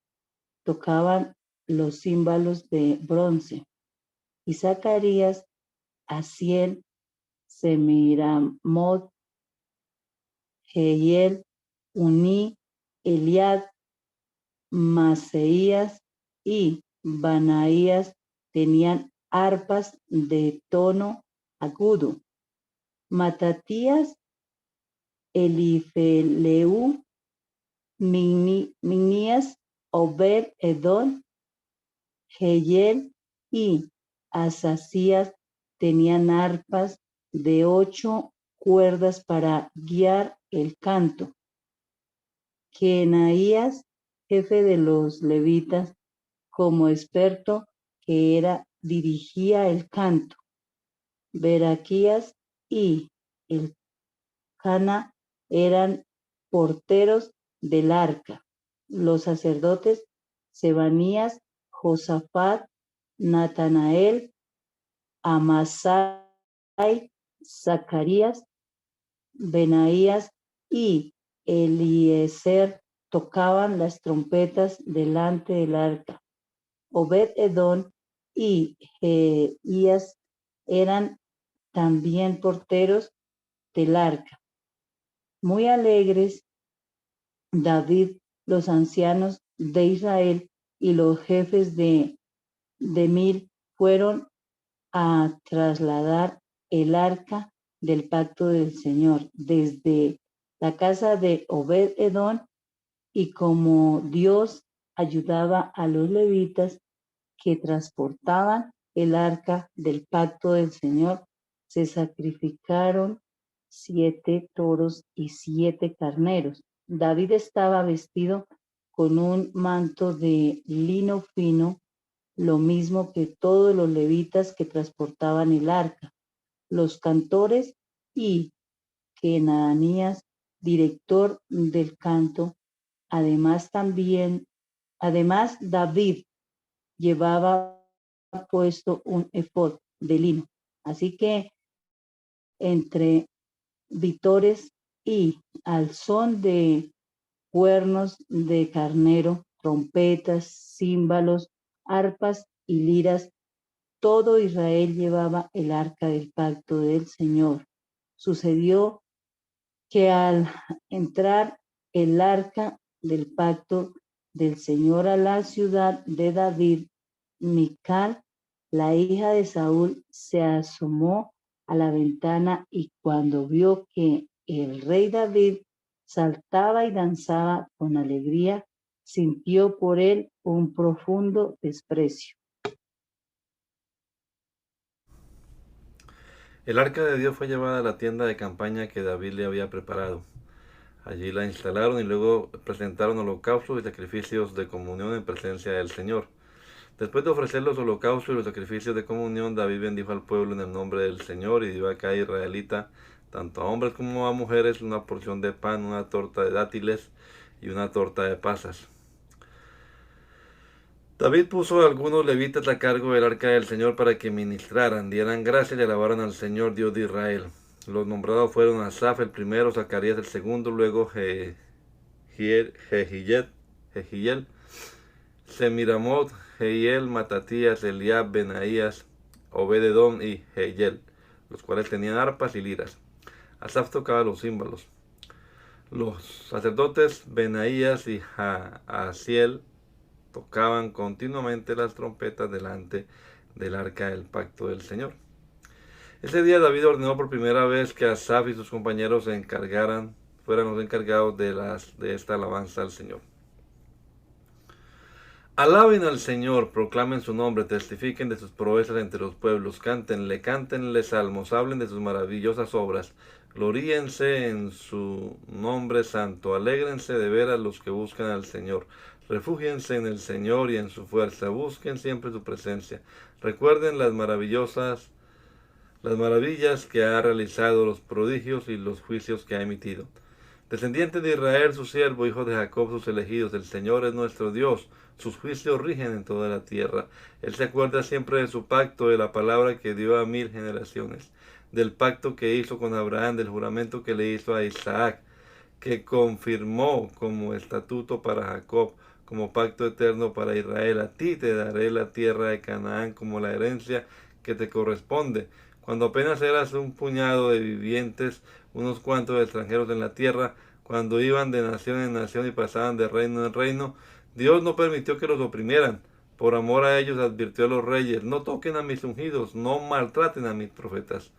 tocaban los címbalos de bronce, y Zacarías, Asiel, Semiramot, Jehiel, Uní, Eliad, Maseías y Banaías tenían arpas de tono agudo. Matatías, Elifeleu, Micnías, Obed Edom, Jehiel y Asasías tenían arpas de 8 cuerdas para guiar el canto. Kenaías, jefe de los levitas, como experto que era, dirigía el canto. Beraquías y Elcana eran porteros del arca. Los sacerdotes Sebanías, Josafat, Natanael, Amasai, Zacarías, Benaías y Eliezer tocaban las trompetas delante del arca. Obed Edom y Jeías eran también porteros del arca. Muy alegres, David, los ancianos de Israel y los jefes de mil fueron a trasladar el arca del pacto del Señor desde la casa de Obed Edom, y como Dios ayudaba a los levitas que transportaban el arca del pacto del Señor, se sacrificaron 7 toros y 7 carneros. David estaba vestido con un manto de lino fino, lo mismo que todos los levitas que transportaban el arca. Los cantores y Kenanías, director del canto. Además David llevaba puesto un efod de lino. Así que entre vítores y al son de cuernos de carnero, trompetas, címbalos, arpas y liras, todo Israel llevaba el arca del pacto del Señor. Sucedió que al entrar el arca del pacto del Señor a la ciudad de David, Mical, la hija de Saúl, se asomó a la ventana y cuando vio que el rey David saltaba y danzaba con alegría, sintió por él un profundo desprecio. El arca de Dios fue llevada a la tienda de campaña que David le había preparado. Allí la instalaron y luego presentaron holocaustos y sacrificios de comunión en presencia del Señor. Después de ofrecer los holocaustos y los sacrificios de comunión, David bendijo al pueblo en el nombre del Señor y dio a cada israelita, tanto a hombres como a mujeres, una porción de pan, una torta de dátiles y una torta de pasas. David puso a algunos levitas a cargo del arca del Señor para que ministraran, dieran gracias y alabaran al Señor Dios de Israel. Los nombrados fueron Asaf el primero, Zacarías el segundo, luego Jehiel, Semiramot, Jehiel, Matatías, Eliab, Benaías, Obededón y Jehiel, los cuales tenían arpas y liras. Asaf tocaba los címbalos. Los sacerdotes Benaías y Jaasiel tocaban continuamente las trompetas delante del arca del pacto del Señor. Ese día David ordenó por primera vez que Asaf y sus compañeros fueran los encargados de esta alabanza al Señor. Alaben al Señor, proclamen su nombre, testifiquen de sus proezas entre los pueblos, cántenle salmos, hablen de sus maravillosas obras, gloríense en su nombre santo, alégrense de ver a los que buscan al Señor, refúgiense en el Señor y en su fuerza, busquen siempre su presencia, recuerden las maravillas que ha realizado, los prodigios y los juicios que ha emitido. Descendientes de Israel, su siervo, hijos de Jacob, sus elegidos, el Señor es nuestro Dios, sus juicios rigen en toda la tierra. Él se acuerda siempre de su pacto, de la palabra que dio a 1000 generaciones, del pacto que hizo con Abraham, del juramento que le hizo a Isaac, que confirmó como estatuto para Jacob, como pacto eterno para Israel. A ti te daré la tierra de Canaán como la herencia que te corresponde. Cuando apenas eras un puñado de vivientes, unos cuantos extranjeros en la tierra, cuando iban de nación en nación y pasaban de reino en reino, Dios no permitió que los oprimieran. Por amor a ellos advirtió a los reyes, no toquen a mis ungidos, no maltraten a mis profetas.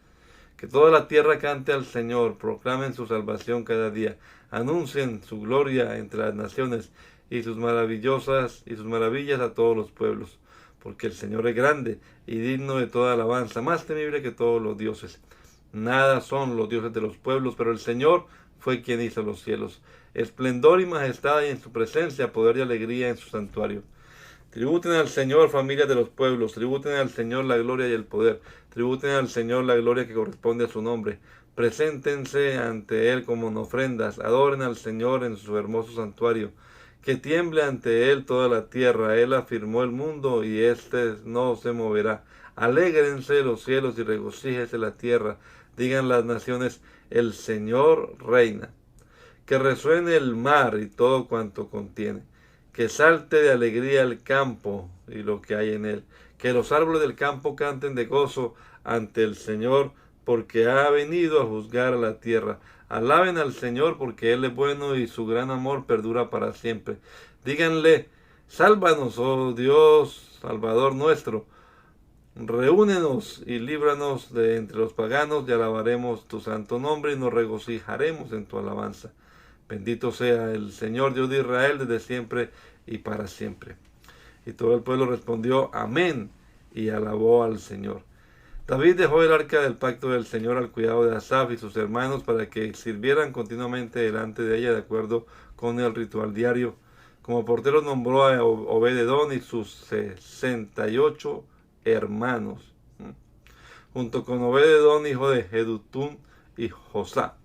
Que toda la tierra cante al Señor, proclamen su salvación cada día, anuncien su gloria entre las naciones y sus maravillas a todos los pueblos. Porque el Señor es grande y digno de toda alabanza, más temible que todos los dioses. Nada son los dioses de los pueblos, pero el Señor fue quien hizo los cielos. Esplendor y majestad y en su presencia, poder y alegría en su santuario. Tributen al Señor, familias de los pueblos, tributen al Señor la gloria y el poder, tributen al Señor la gloria que corresponde a su nombre. Preséntense ante Él como en ofrendas, adoren al Señor en su hermoso santuario. Que tiemble ante Él toda la tierra, Él afirmó el mundo y éste no se moverá. Alégrense los cielos y regocíjese la tierra, digan las naciones, el Señor reina. Que resuene el mar y todo cuanto contiene. Que salte de alegría el campo y lo que hay en él. Que los árboles del campo canten de gozo ante el Señor, porque ha venido a juzgar a la tierra. Alaben al Señor, porque Él es bueno y su gran amor perdura para siempre. Díganle, sálvanos, oh Dios, Salvador nuestro. Reúnenos y líbranos de entre los paganos y alabaremos tu santo nombre y nos regocijaremos en tu alabanza. Bendito sea el Señor Dios de Israel desde siempre y para siempre. Y todo el pueblo respondió, amén, y alabó al Señor. David dejó el arca del pacto del Señor al cuidado de Asaf y sus hermanos para que sirvieran continuamente delante de ella de acuerdo con el ritual diario. Como portero nombró a Obededón y sus 68 hermanos, junto con Obededón, hijo de Jedutún y Josá.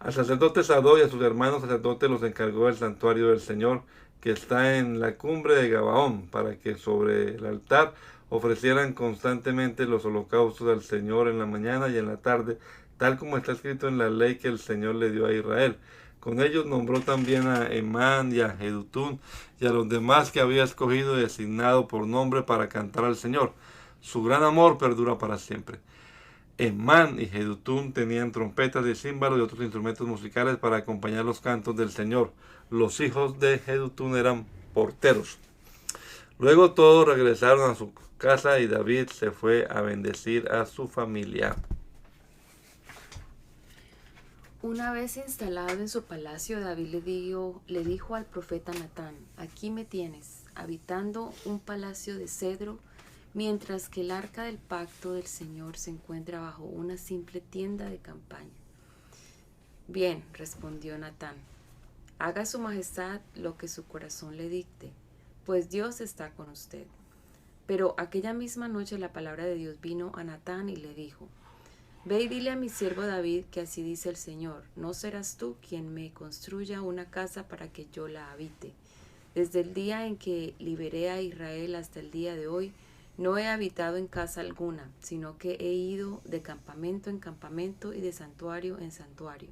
Al sacerdote Sadoc y a sus hermanos sacerdotes los encargó el santuario del Señor, que está en la cumbre de Gabaón, para que sobre el altar ofrecieran constantemente los holocaustos al Señor en la mañana y en la tarde, tal como está escrito en la ley que el Señor le dio a Israel. Con ellos nombró también a Emán y a Jedutún y a los demás que había escogido y designado por nombre para cantar al Señor. Su gran amor perdura para siempre. Emán y Jedutún tenían trompetas y címbalos y otros instrumentos musicales para acompañar los cantos del Señor. Los hijos de Jedutún eran porteros. Luego todos regresaron a su casa y David se fue a bendecir a su familia. Una vez instalado en su palacio, David le dijo al profeta Natán: aquí me tienes, habitando un palacio de cedro, mientras que el arca del pacto del Señor se encuentra bajo una simple tienda de campaña. Bien, respondió Natán, haga su majestad lo que su corazón le dicte, pues Dios está con usted. Pero aquella misma noche la palabra de Dios vino a Natán y le dijo: ve y dile a mi siervo David que así dice el Señor: no serás tú quien me construya una casa para que yo la habite. Desde el día en que liberé a Israel hasta el día de hoy, no he habitado en casa alguna, sino que he ido de campamento en campamento y de santuario en santuario.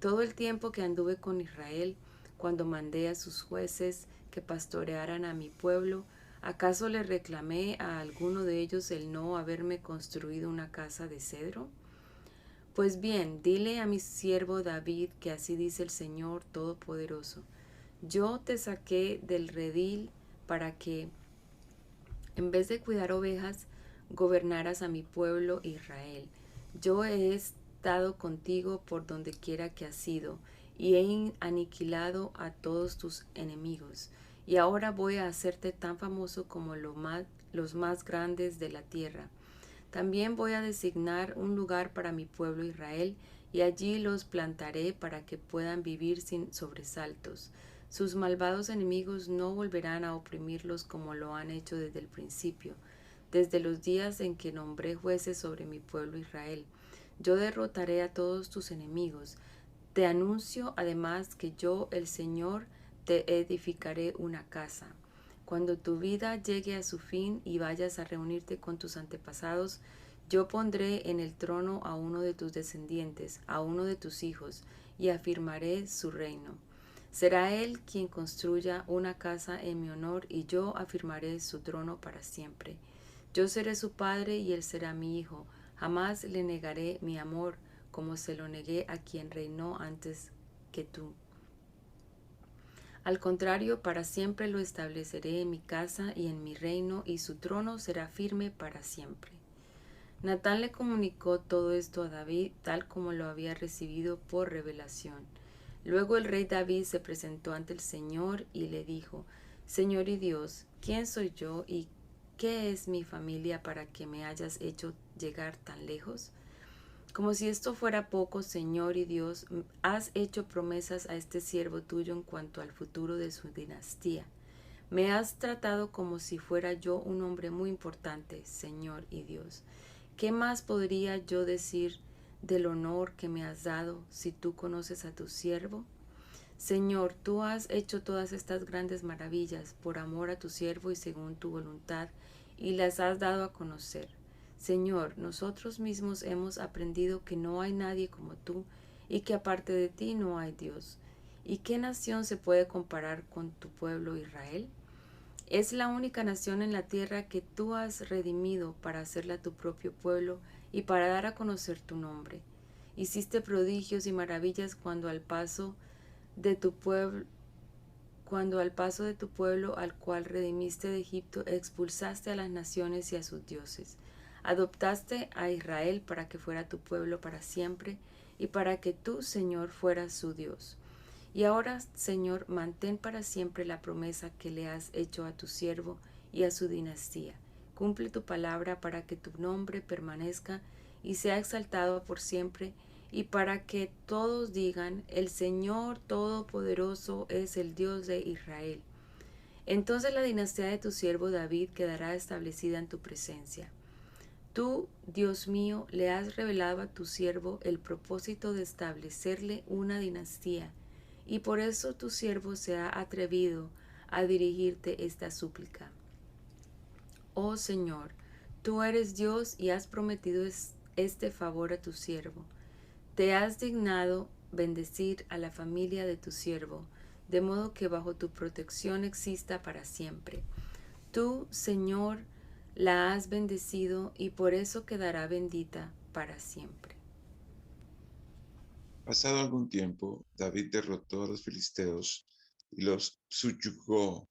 Todo el tiempo que anduve con Israel, cuando mandé a sus jueces que pastorearan a mi pueblo, ¿acaso le reclamé a alguno de ellos el no haberme construido una casa de cedro? Pues bien, dile a mi siervo David que así dice el Señor Todopoderoso: yo te saqué del redil para que, en vez de cuidar ovejas, gobernaras a mi pueblo Israel. Yo he estado contigo por donde quiera que has ido, y he aniquilado a todos tus enemigos. Y ahora voy a hacerte tan famoso como los más grandes de la tierra. También voy a designar un lugar para mi pueblo Israel, y allí los plantaré para que puedan vivir sin sobresaltos. Sus malvados enemigos no volverán a oprimirlos como lo han hecho desde el principio, desde los días en que nombré jueces sobre mi pueblo Israel. Yo derrotaré a todos tus enemigos. Te anuncio además que yo, el Señor, te edificaré una casa. Cuando tu vida llegue a su fin y vayas a reunirte con tus antepasados, yo pondré en el trono a uno de tus descendientes, a uno de tus hijos, y afirmaré su reino. Será él quien construya una casa en mi honor, y yo afirmaré su trono para siempre. Yo seré su padre y él será mi hijo. Jamás le negaré mi amor, como se lo negué a quien reinó antes que tú. Al contrario, para siempre lo estableceré en mi casa y en mi reino, y su trono será firme para siempre. Natán le comunicó todo esto a David, tal como lo había recibido por revelación. Luego el rey David se presentó ante el Señor y le dijo: Señor y Dios, ¿quién soy yo y qué es mi familia para que me hayas hecho llegar tan lejos? Como si esto fuera poco, Señor y Dios, has hecho promesas a este siervo tuyo en cuanto al futuro de su dinastía. Me has tratado como si fuera yo un hombre muy importante, Señor y Dios. ¿Qué más podría yo decir del honor que me has dado si tú conoces a tu siervo? Señor, tú has hecho todas estas grandes maravillas por amor a tu siervo y según tu voluntad, y las has dado a conocer. Señor, nosotros mismos hemos aprendido que no hay nadie como tú, y que aparte de ti no hay Dios. ¿Y qué nación se puede comparar con tu pueblo Israel? Es la única nación en la tierra que tú has redimido para hacerla tu propio pueblo y para dar a conocer tu nombre. Hiciste prodigios y maravillas cuando al paso de tu pueblo al cual redimiste de Egipto, expulsaste a las naciones y a sus dioses. Adoptaste a Israel para que fuera tu pueblo para siempre y para que tú, Señor, fueras su Dios. Y ahora, Señor, mantén para siempre la promesa que le has hecho a tu siervo y a su dinastía. Cumple tu palabra para que tu nombre permanezca y sea exaltado por siempre, y para que todos digan: el Señor Todopoderoso es el Dios de Israel. Entonces la dinastía de tu siervo David quedará establecida en tu presencia. Tú, Dios mío, le has revelado a tu siervo el propósito de establecerle una dinastía, y por eso tu siervo se ha atrevido a dirigirte esta súplica. Oh Señor, tú eres Dios y has prometido este favor a tu siervo. Te has dignado bendecir a la familia de tu siervo, de modo que bajo tu protección exista para siempre. Tú, Señor, la has bendecido y por eso quedará bendita para siempre. Pasado algún tiempo, David derrotó a los filisteos y los subyugó,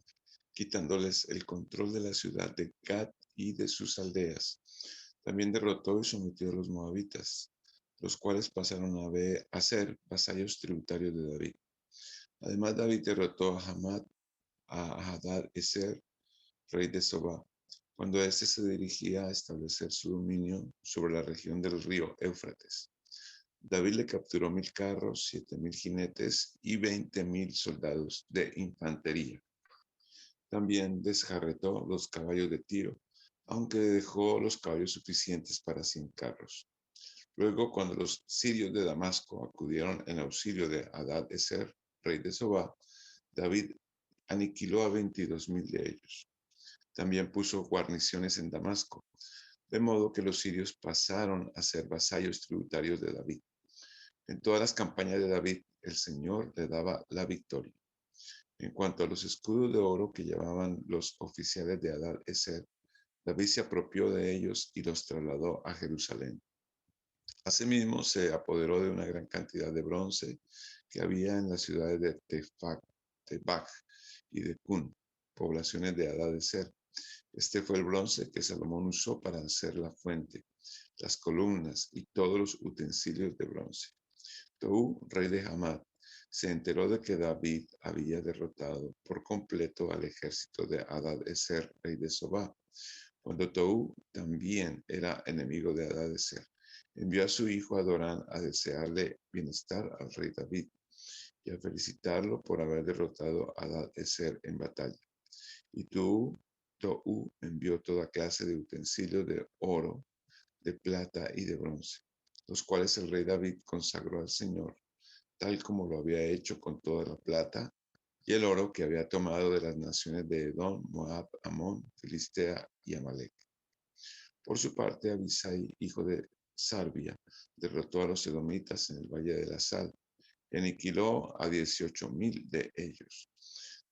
quitándoles el control de la ciudad de Gat y de sus aldeas. También derrotó y sometió a los moabitas, los cuales pasaron a ser vasallos tributarios de David. Además, David derrotó a Hamad, a Hadad-Ezer, rey de Sobá, cuando éste se dirigía a establecer su dominio sobre la región del río Éufrates. David le capturó 1000 carros, 7000 jinetes y 20,000 soldados de infantería. También desjarretó los caballos de Tiro, aunque dejó los caballos suficientes para 100 carros. Luego, cuando los sirios de Damasco acudieron en auxilio de Hadad-Ezer, rey de Sobá, David aniquiló a 22,000 de ellos. También puso guarniciones en Damasco, de modo que los sirios pasaron a ser vasallos tributarios de David. En todas las campañas de David, el Señor le daba la victoria. En cuanto a los escudos de oro que llevaban los oficiales de Hadad-Ezer, David se apropió de ellos y los trasladó a Jerusalén. Asimismo, se apoderó de una gran cantidad de bronce que había en las ciudades de Tebach y de Cun, poblaciones de Hadad-Ezer. Este fue el bronce que Salomón usó para hacer la fuente, las columnas y todos los utensilios de bronce. Tou, rey de Hamad, se enteró de que David había derrotado por completo al ejército de Hadad-Ezer, rey de Sobá. Cuando Tou también era enemigo de Hadad-Ezer, envió a su hijo Adorán a desearle bienestar al rey David y a felicitarlo por haber derrotado a Hadad-Ezer en batalla. Y Tou envió toda clase de utensilios de oro, de plata y de bronce, los cuales el rey David consagró al Señor, tal como lo había hecho con toda la plata y el oro que había tomado de las naciones de Edom, Moab, Amón, Filistea y Amalek. Por su parte, Abisai, hijo de Sarbia, derrotó a los edomitas en el Valle de la Sal y aniquiló a 18,000 de ellos.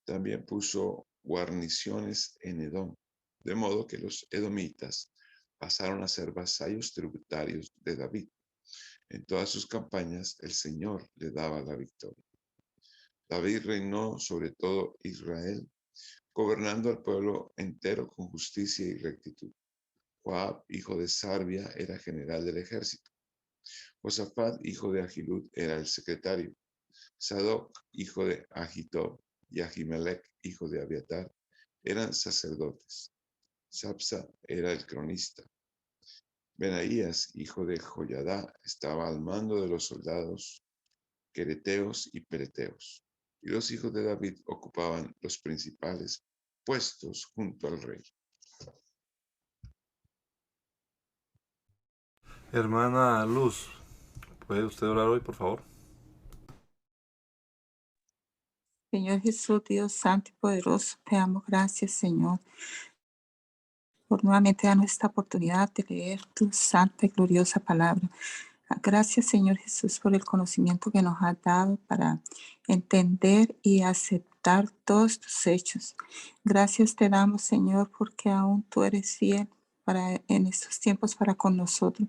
También puso guarniciones en Edom, de modo que los edomitas pasaron a ser vasallos tributarios de David. En todas sus campañas, el Señor le daba la victoria. David reinó sobre todo Israel, gobernando al pueblo entero con justicia y rectitud. Joab, hijo de Sarbia, era general del ejército. Josafat, hijo de Ahilud, era el secretario. Sadoc, hijo de Ahitob, y Ahimelech, hijo de Abiatar, eran sacerdotes. Sapsa era el cronista. Benaías, hijo de Joyadá, estaba al mando de los soldados quereteos y pereteos. Y los hijos de David ocupaban los principales puestos junto al rey. Hermana Luz, ¿puede usted orar hoy, por favor? Señor Jesús, Dios Santo y Poderoso, te damos gracias, Señor, por nuevamente darnos esta oportunidad de leer tu santa y gloriosa palabra. Gracias, Señor Jesús, por el conocimiento que nos has dado para entender y aceptar todos tus hechos. Gracias te damos, Señor, porque aún tú eres fiel en estos tiempos para con nosotros.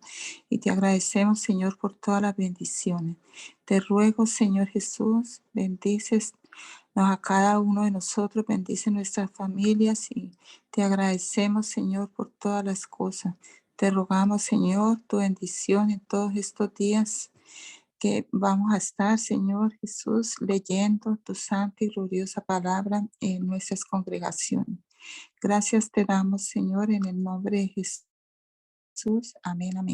Y te agradecemos, Señor, por todas las bendiciones. Te ruego, Señor Jesús, bendices a cada uno de nosotros, bendice nuestras familias y te agradecemos, Señor, por todas las cosas. Te rogamos, Señor, tu bendición en todos estos días que vamos a estar, Señor Jesús, leyendo tu santa y gloriosa palabra en nuestras congregaciones. Gracias te damos, Señor, en el nombre de Jesús. Amén, amén.